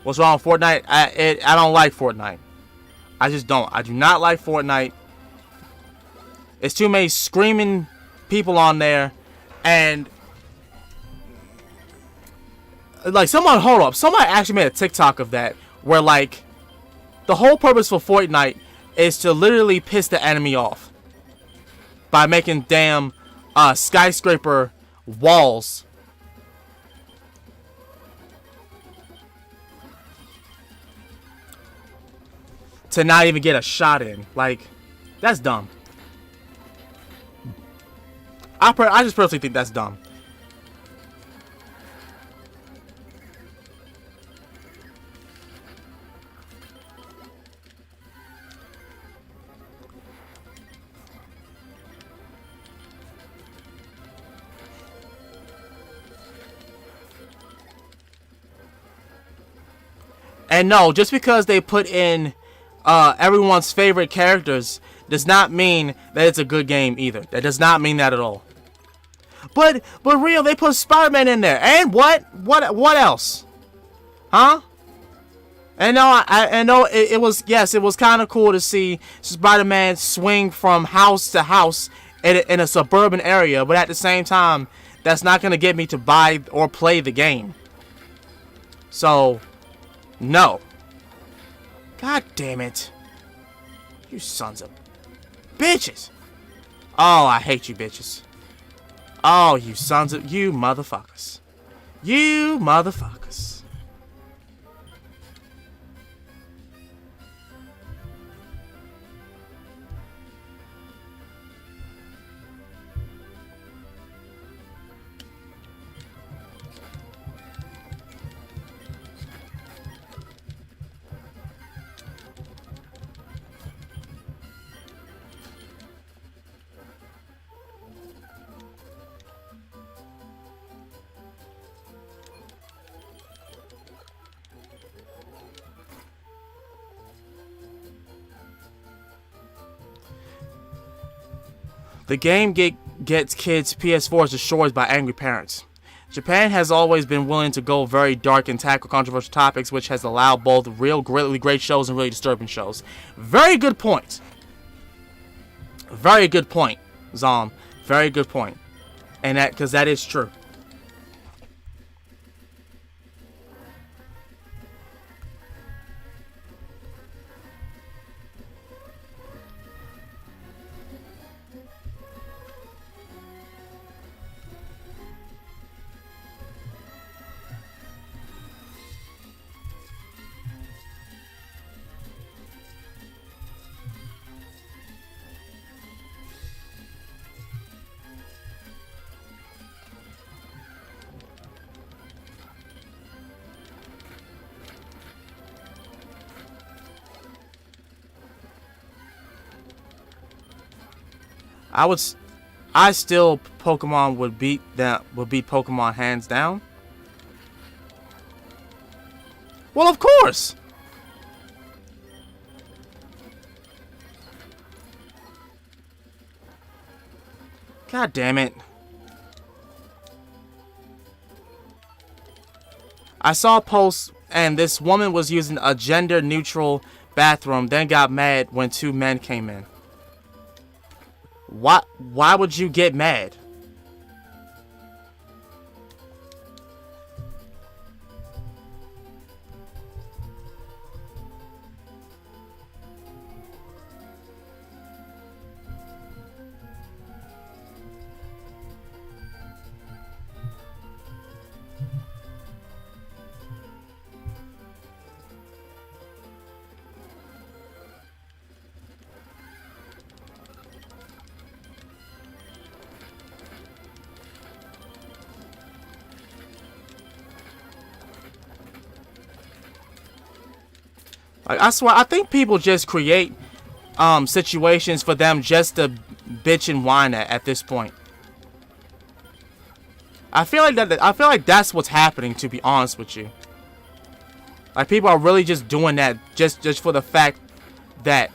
What's wrong with Fortnite? I don't like Fortnite. I just don't. I do not like Fortnite. It's too many screaming people on there, and like hold up. Somebody actually made a TikTok of that where like the whole purpose for Fortnite is to literally piss the enemy off by making damn skyscraper walls. To not even get a shot in. Like, that's dumb. I just personally think that's dumb. And no, just because they put in everyone's favorite characters does not mean that it's a good game either. That does not mean that at all. But real, they put Spider-Man in there, and what else? Huh? And no, I know it was, yes, it was kind of cool to see Spider-Man swing from house to house in a suburban area, but at the same time, that's not gonna get me to buy or play the game. So, no. God damn it. You sons of bitches. Oh, I hate you bitches. Oh, you sons of... You motherfuckers. You motherfuckers. The game gets kids' PS4s destroyed by angry parents. Japan has always been willing to go very dark and tackle controversial topics, which has allowed both really great shows and really disturbing shows. Very good point. Very good point, Zom. Very good point. And that, because that is true. I still Pokemon would beat Pokemon hands down. Well, of course. God damn it. I saw a post and this woman was using a gender neutral bathroom, then got mad when two men came in. Why would you get mad? Like, I swear, I think people just create situations for them just to bitch and whine at this point. I feel like that's what's happening, to be honest with you. Like, people are really just doing that just for the fact that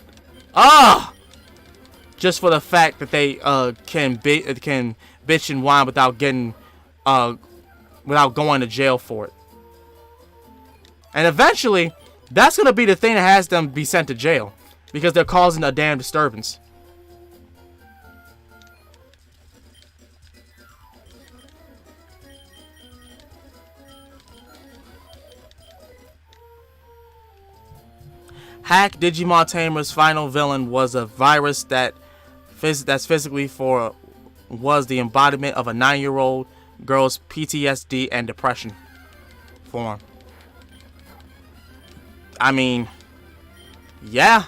just for the fact that they can bitch and whine without getting without going to jail for it. And eventually, that's gonna be the thing that has them be sent to jail, because they're causing a damn disturbance. Hack Digimon Tamer's final villain was a virus that's physically was the embodiment of a 9-year-old girl's PTSD and depression form. I mean, yeah.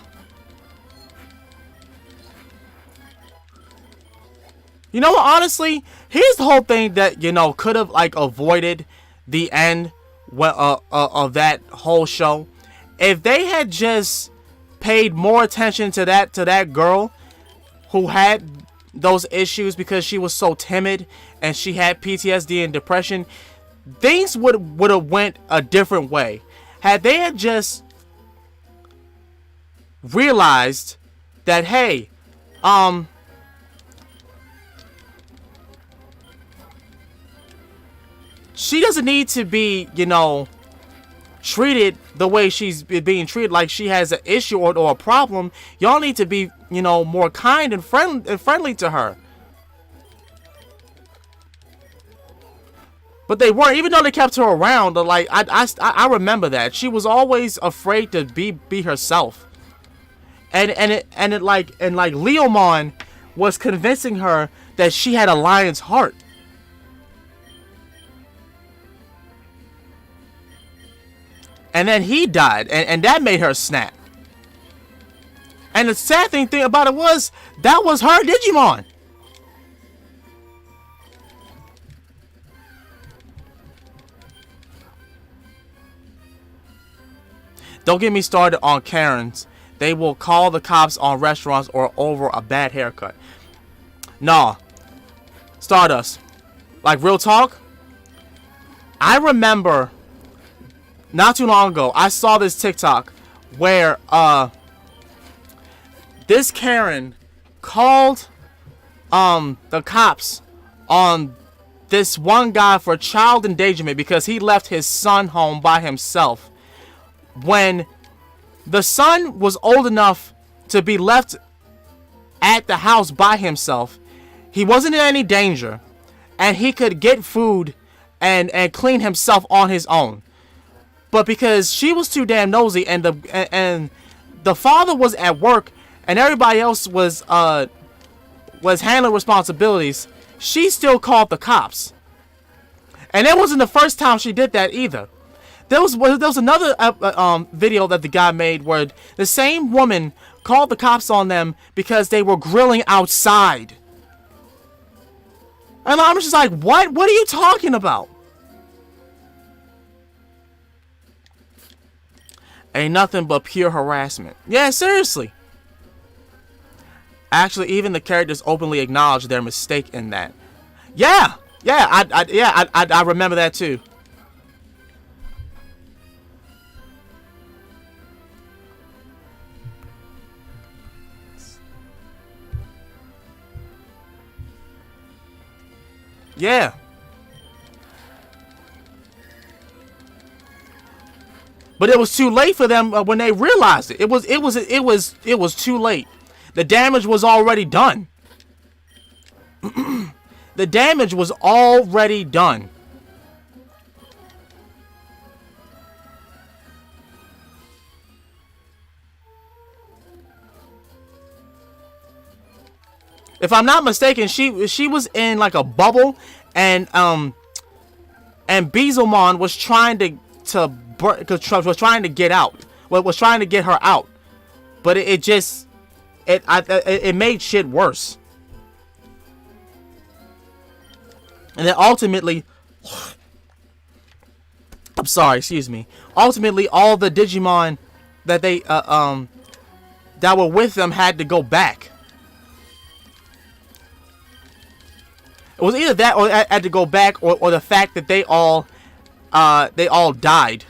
You know what, honestly, here's the whole thing that, you know, could have, like, avoided the end of that whole show. If they had just paid more attention to that girl who had those issues because she was so timid and she had PTSD and depression, things would have went a different way. Had they had just realized that, hey, she doesn't need to be, you know, treated the way she's being treated, like she has an issue or a problem. Y'all need to be, you know, more kind and friendly to her. But they weren't, even though they kept her around. Like, I remember that she was always afraid to be herself. And Leomon was convincing her that she had a lion's heart. And then he died, and that made her snap. And the sad thing about it was, that was her Digimon. Don't get me started on Karens. They will call the cops on restaurants or over a bad haircut. Nah. Stardust. Like, real talk, I remember not too long ago, I saw this TikTok where this Karen called the cops on this one guy for child endangerment because he left his son home by himself when the son was old enough to be left at the house by himself. He wasn't in any danger and he could get food and clean himself on his own. But because she was too damn nosy and the father was at work and everybody else was handling responsibilities, she still called the cops. And it wasn't the first time she did that either. There was another video that the guy made where the same woman called the cops on them because they were grilling outside. And I'm just like, what? What are you talking about? Ain't nothing but pure harassment. Yeah, seriously. Actually, even the characters openly acknowledge their mistake in that. Yeah, I remember that too. Yeah. But it was too late for them when they realized it. It was too late. The damage was already done. The damage was already done. If I'm not mistaken, she was in like a bubble, and Beelzemon was trying to get out. Was trying to get her out, but it made shit worse. And then ultimately, I'm sorry, excuse me. Ultimately, all the Digimon that they that were with them had to go back. It was either that or had to go back, or the fact that they all died.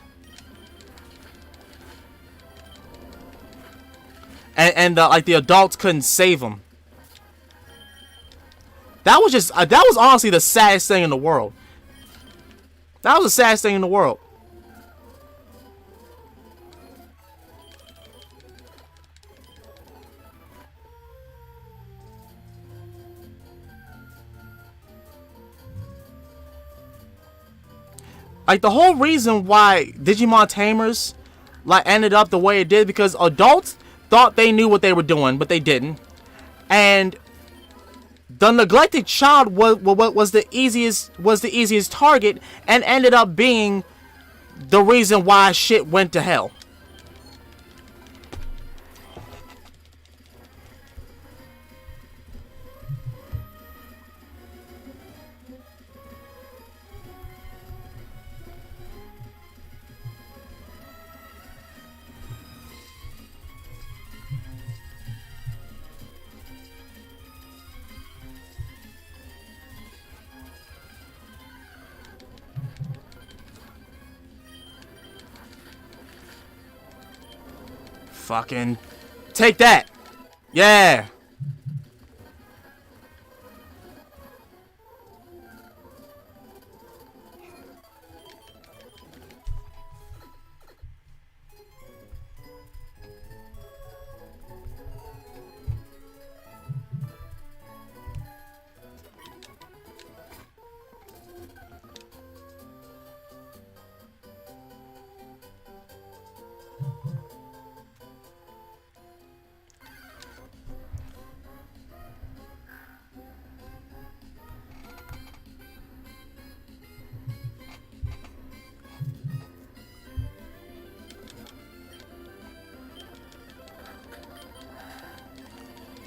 And like the adults couldn't save them. That was just that was honestly the saddest thing in the world. That was the saddest thing in the world. Like, the whole reason why Digimon Tamers like ended up the way it did, because adults thought they knew what they were doing, but they didn't. And the neglected child was the easiest target, and ended up being the reason why shit went to hell. Fucking take that. Yeah.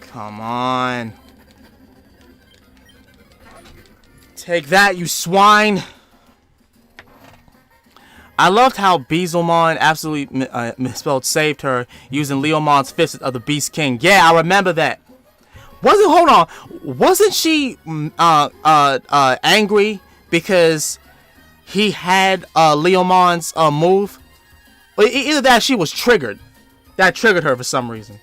Come on. Take that, you swine. I loved how Beelzemon absolutely misspelled saved her using Leomon's fist of the Beast King. Yeah, I remember that. Hold on. Wasn't she angry because he had Leomon's move? Either that, she was triggered. That triggered her for some reason.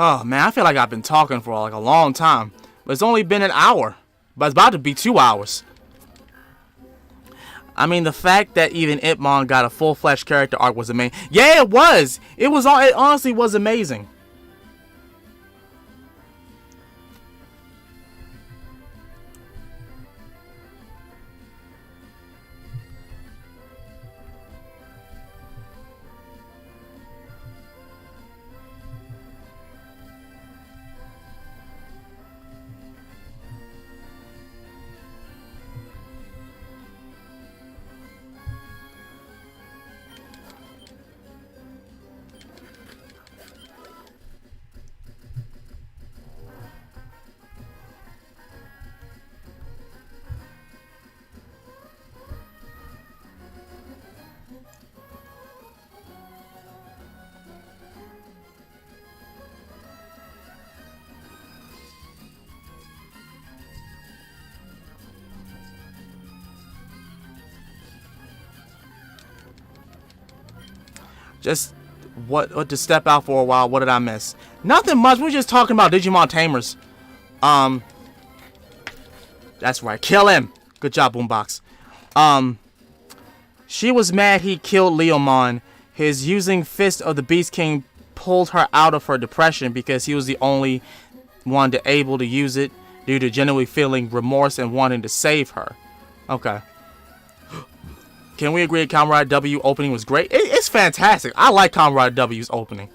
Oh man, I feel like I've been talking for like a long time, but it's only been an hour. But it's about to be 2 hours. I mean, the fact that even Itmon got a full-fledged character arc was amazing. Yeah, it was. It was. It honestly was amazing. Just what to step out for a while. What did I miss? Nothing much. We're just talking about Digimon Tamers. That's right. Kill him. Good job, Boombox. She was mad he killed Leomon. His using Fist of the Beast King pulled her out of her depression because he was the only one able to use it due to genuinely feeling remorse and wanting to save her. Okay. Can we agree Comrade W opening was great? It's fantastic. I like Comrade W's opening.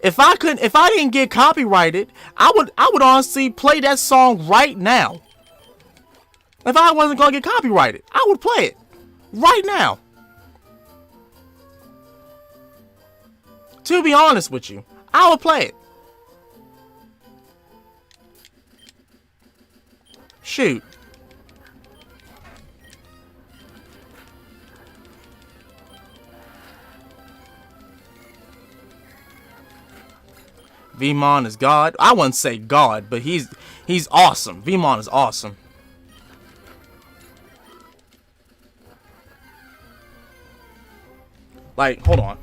If I didn't get copyrighted, I would honestly play that song right now. If I wasn't gonna get copyrighted, I would play it right now. To be honest with you, I would play it. Shoot. Vmon is God. I wouldn't say God, but he's awesome. Vmon is awesome. Like, hold on.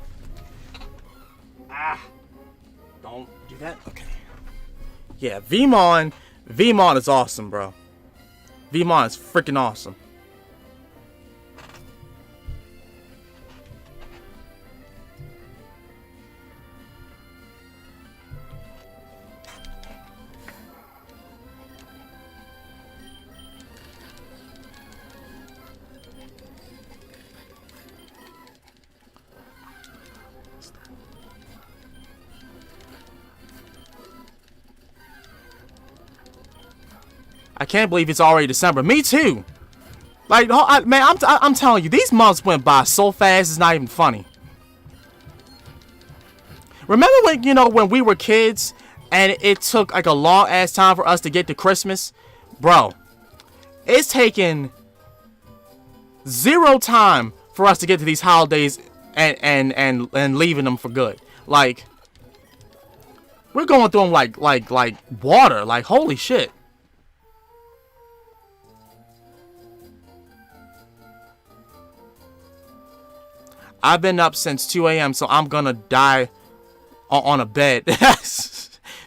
Don't do that. Okay. Yeah, Vmon is awesome, bro. Vmon is freaking awesome. I can't believe it's already December. Me too. Like, man, I'm telling you, these months went by so fast. It's not even funny. Remember when we were kids, and it took like a long ass time for us to get to Christmas, bro? It's taken zero time for us to get to these holidays and leaving them for good. Like, we're going through them like water. Like, holy shit. I've been up since 2 a.m., so I'm gonna die on a bed.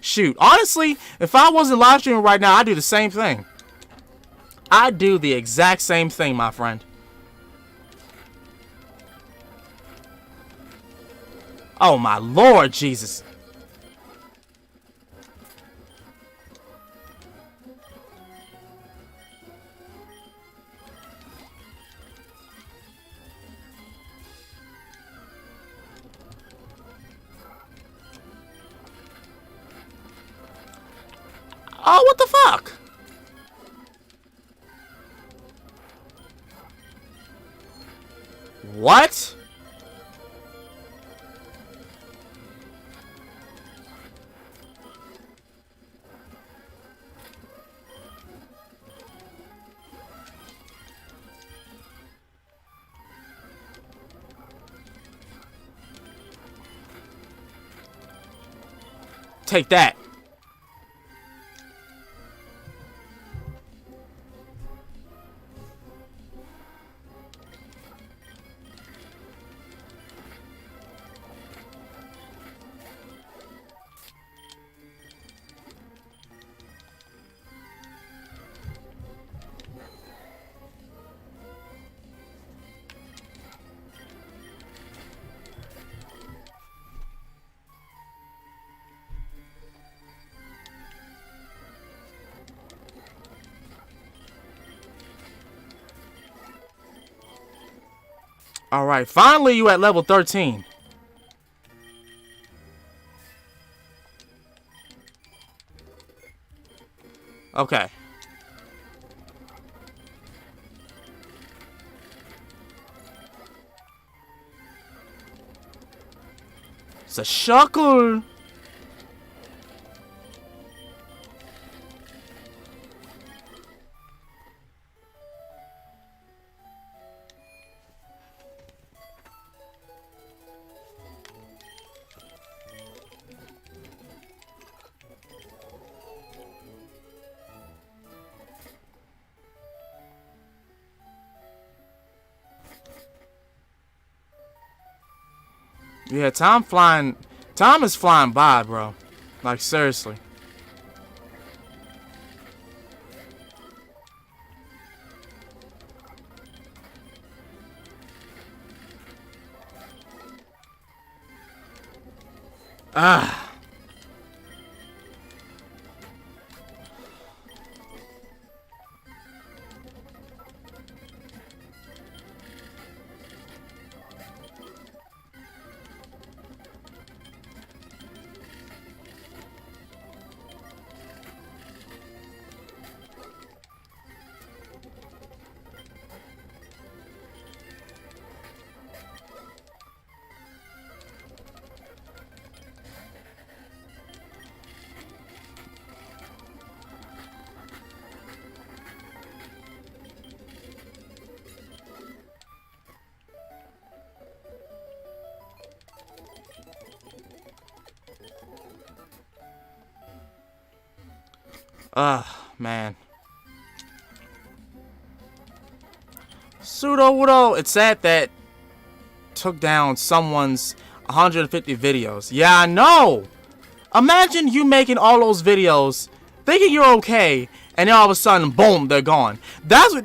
Shoot. Honestly, if I wasn't live streaming right now, I'd do the same thing. I'd do the exact same thing, my friend. Oh, my Lord Jesus. Oh, what the fuck? What? Take that. Alright, finally you at level 13. Okay. It's a shuckle. Yeah, time is flying by, bro. Like, seriously. Ah. Man. Pseudo Wudo, it's sad that took down someone's 150 videos. Yeah, I know. Imagine you making all those videos, thinking you're okay, and then all of a sudden, boom, they're gone. That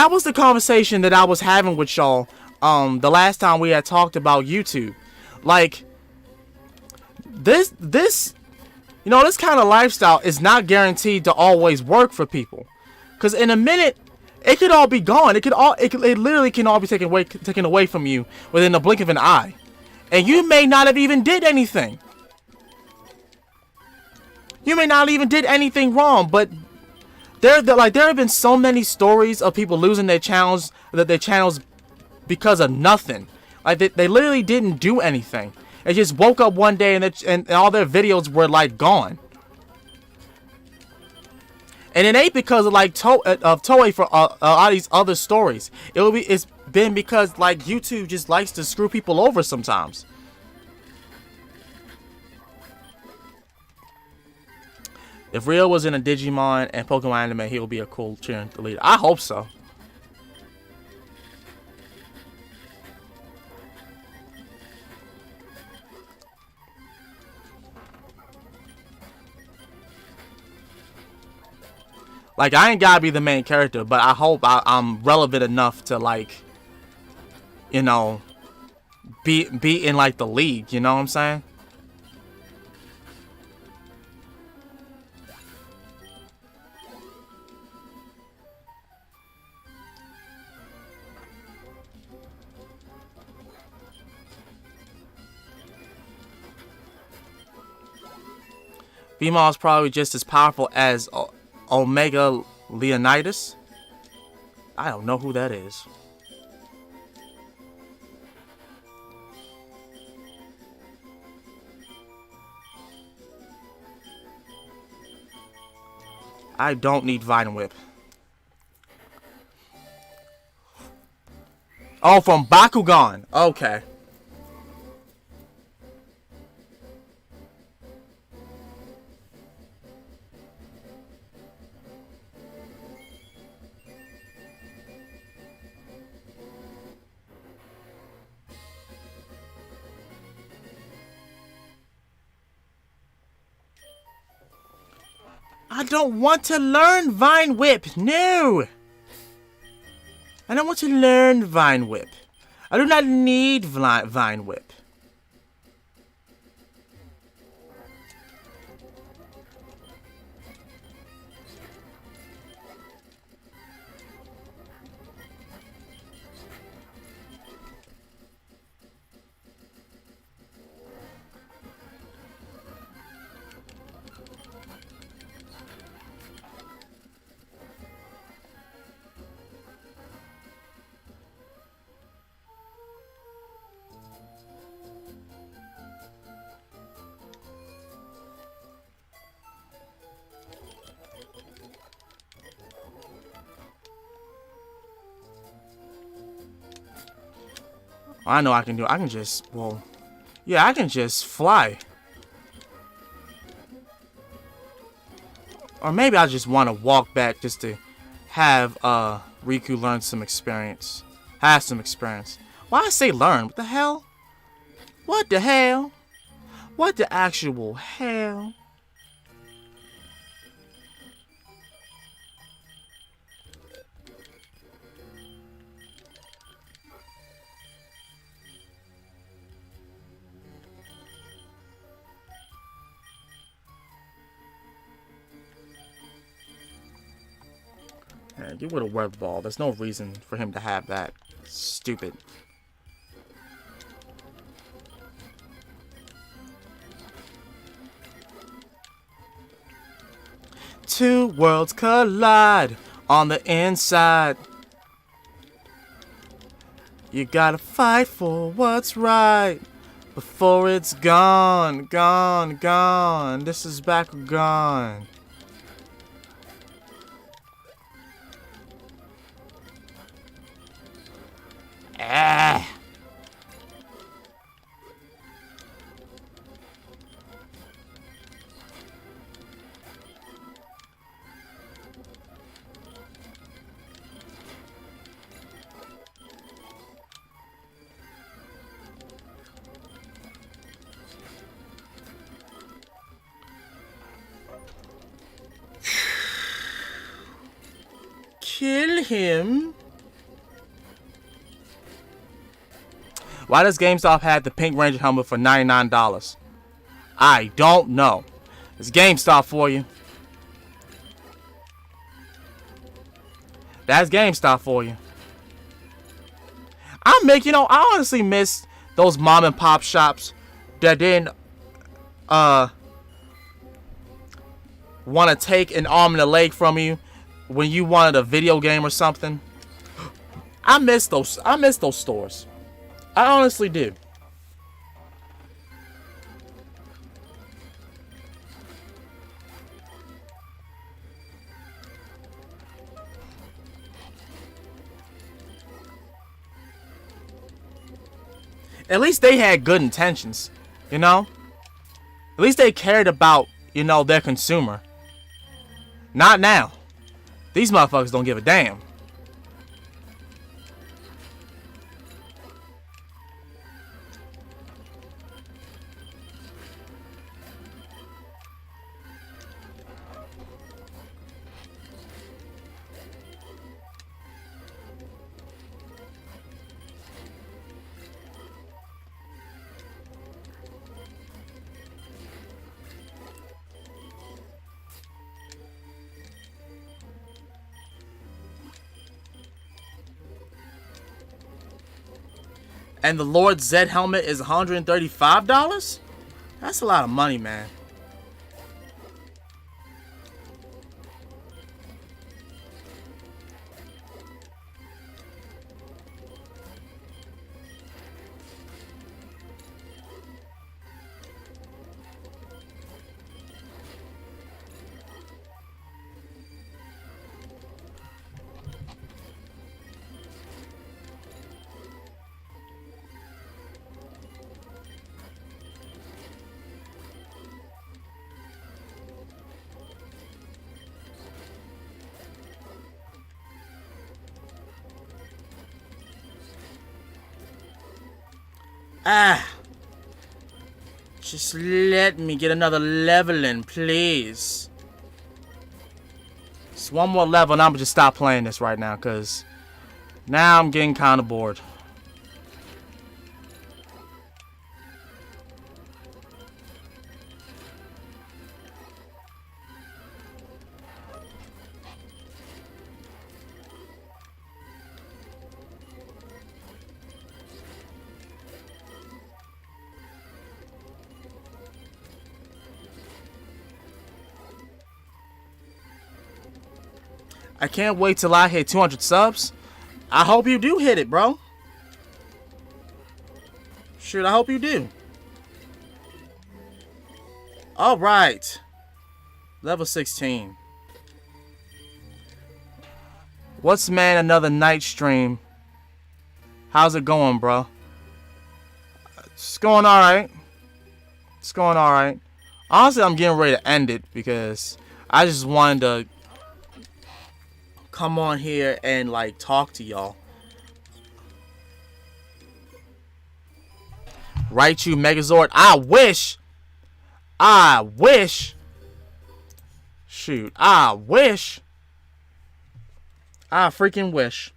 was the conversation that I was having with y'all the last time we had talked about YouTube. Like, this this kind of lifestyle is not guaranteed to always work for people. Cause in a minute, it could all be gone. It literally can all be taken away from you within the blink of an eye, and you may not have even did anything. You may not even did anything wrong, but there have been so many stories of people losing their channels because of nothing. Like they literally didn't do anything. They just woke up one day and all their videos were like gone. And it ain't because of like Toei for all these other stories. It's been because like YouTube just likes to screw people over sometimes. If Rio was in a Digimon and Pokemon anime, he would be a cool cheerleader leader. I hope so. Like, I ain't gotta be the main character, but I hope I'm relevant enough to, like, you know, be in, like, the league, you know what I'm saying? Female is probably just as powerful as Omega Leonidas. I don't know who that is. I don't need Vine Whip. Oh, from Bakugan. Okay. I don't want to learn Vine Whip. No. I don't want to learn Vine Whip. I do not need Vine Whip. I know I can do it. I can just, well, yeah, I can just fly. Or maybe I just want to walk back just to have Riku learn some experience. Have some experience. Why I say learn? What the hell? What the hell? What the actual hell? Yeah, get rid of web ball. There's no reason for him to have that. Stupid. Two worlds collide on the inside. You gotta fight for what's right before it's gone, gone, gone. This is back gone. Ah. Kill him. Why does GameStop have the Pink Ranger helmet for $99? I don't know. It's GameStop for you. That's GameStop for you. I honestly miss those mom and pop shops that didn't want to take an arm and a leg from you when you wanted a video game or something. I miss those stores. I honestly do. At least they had good intentions, you know? At least they cared about, their consumer. Not now. These motherfuckers don't give a damn. And the Lord Zed helmet is $135? That's a lot of money, man. Just let me get another level in, please. Just one more level and I'm gonna just stop playing this right now, because now I'm getting kind of bored. I can't wait till I hit 200 subs. I hope you do hit it, bro. Shoot, I hope you do. Alright. Level 16. What's man another night stream? How's it going, bro? It's going all right. It's going all right. Honestly, I'm getting ready to end it because I just wanted to come on here and like talk to y'all. Right, you Megazord. I wish. Shoot, I wish. I freaking wish.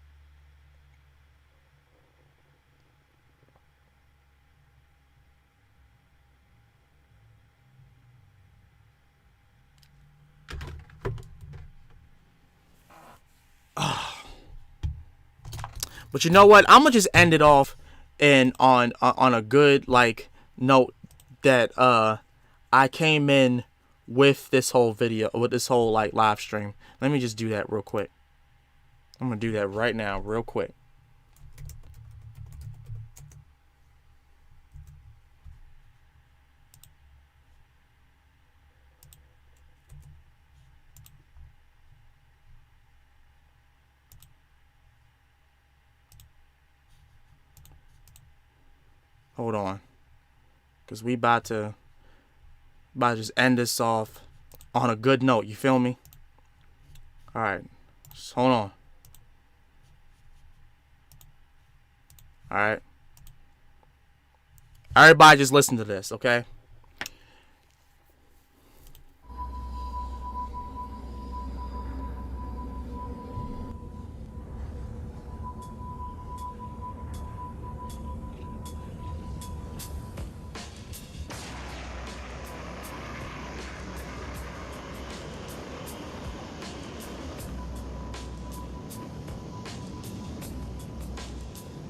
But you know what? I'm gonna just end it off and on a good like note that I came in with this whole video, with this whole like live stream. Let me just do that real quick. I'm gonna do that right now, real quick. Hold on, cause we about to just end this off on a good note. You feel me? All right, just hold on. All right, everybody, just listen to this, okay?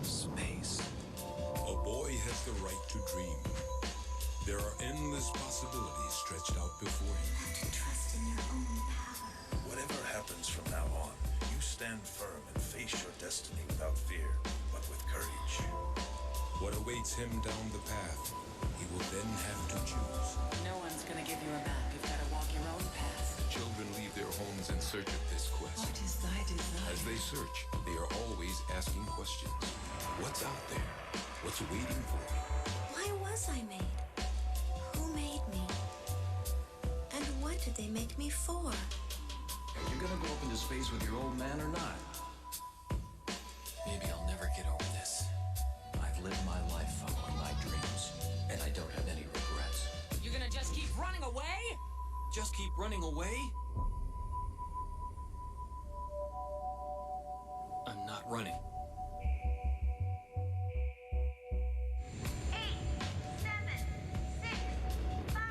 Space. A boy has the right to dream. There are endless possibilities stretched out before him. And to trust in your own power. Whatever happens from now on, you stand firm and face your destiny without fear, but with courage. What awaits him down the path, he will then have to choose. No one's gonna give you a map. You've gotta walk your own path. Children leave their homes in search of this quest. What is thy desire? As they search, they are always asking questions. What's out there? What's waiting for me? Why was I made? Who made me? And what did they make me for? Are you gonna go up into space with your old man or not? Maybe I'll never get over this. I've lived my life following my dreams, and I don't have any regrets. You're gonna just keep running away? Just keep running away? I'm not running. 8, 7, 6, 5,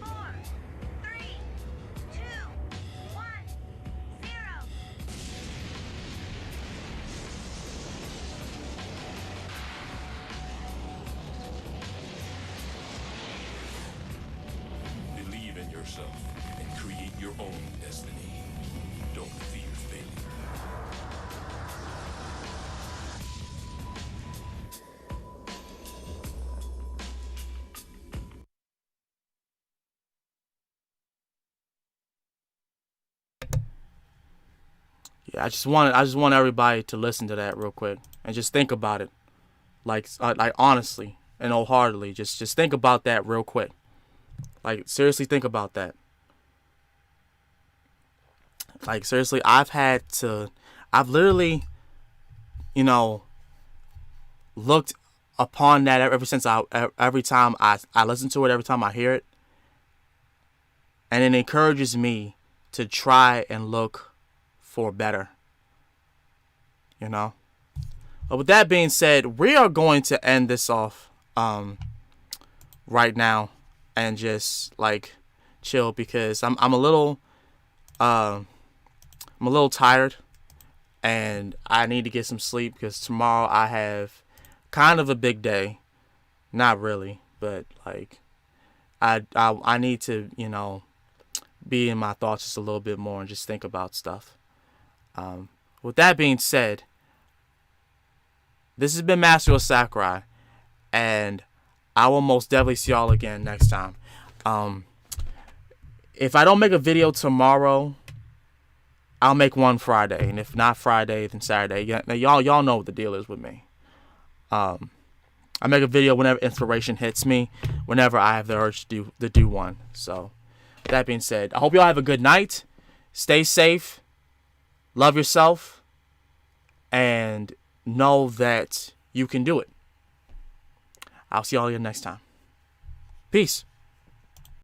4, 3, 2, 1, 0. Believe in yourself and create your own destiny. Don't fear failure. Yeah, I just want everybody to listen to that real quick and just think about it, like honestly and wholeheartedly. Just think about that real quick. Like seriously, think about that. Like seriously, I've literally, looked upon that every time I listen to it, every time I hear it, and it encourages me to try and look for better. But with that being said, we are going to end this off right now and just like chill because I'm a little tired and I need to get some sleep because tomorrow I have kind of a big day. Not really, but like I need to, be in my thoughts just a little bit more and just think about stuff. With that being said, this has been Master of Sakurai, and I will most definitely see y'all again next time. If I don't make a video tomorrow, I'll make one Friday, and if not Friday, then Saturday. Y'all know what the deal is with me. I make a video whenever inspiration hits me, whenever I have the urge to do one. So, with that being said, I hope y'all have a good night. Stay safe. Love yourself. And know that you can do it. I'll see y'all again next time. Peace.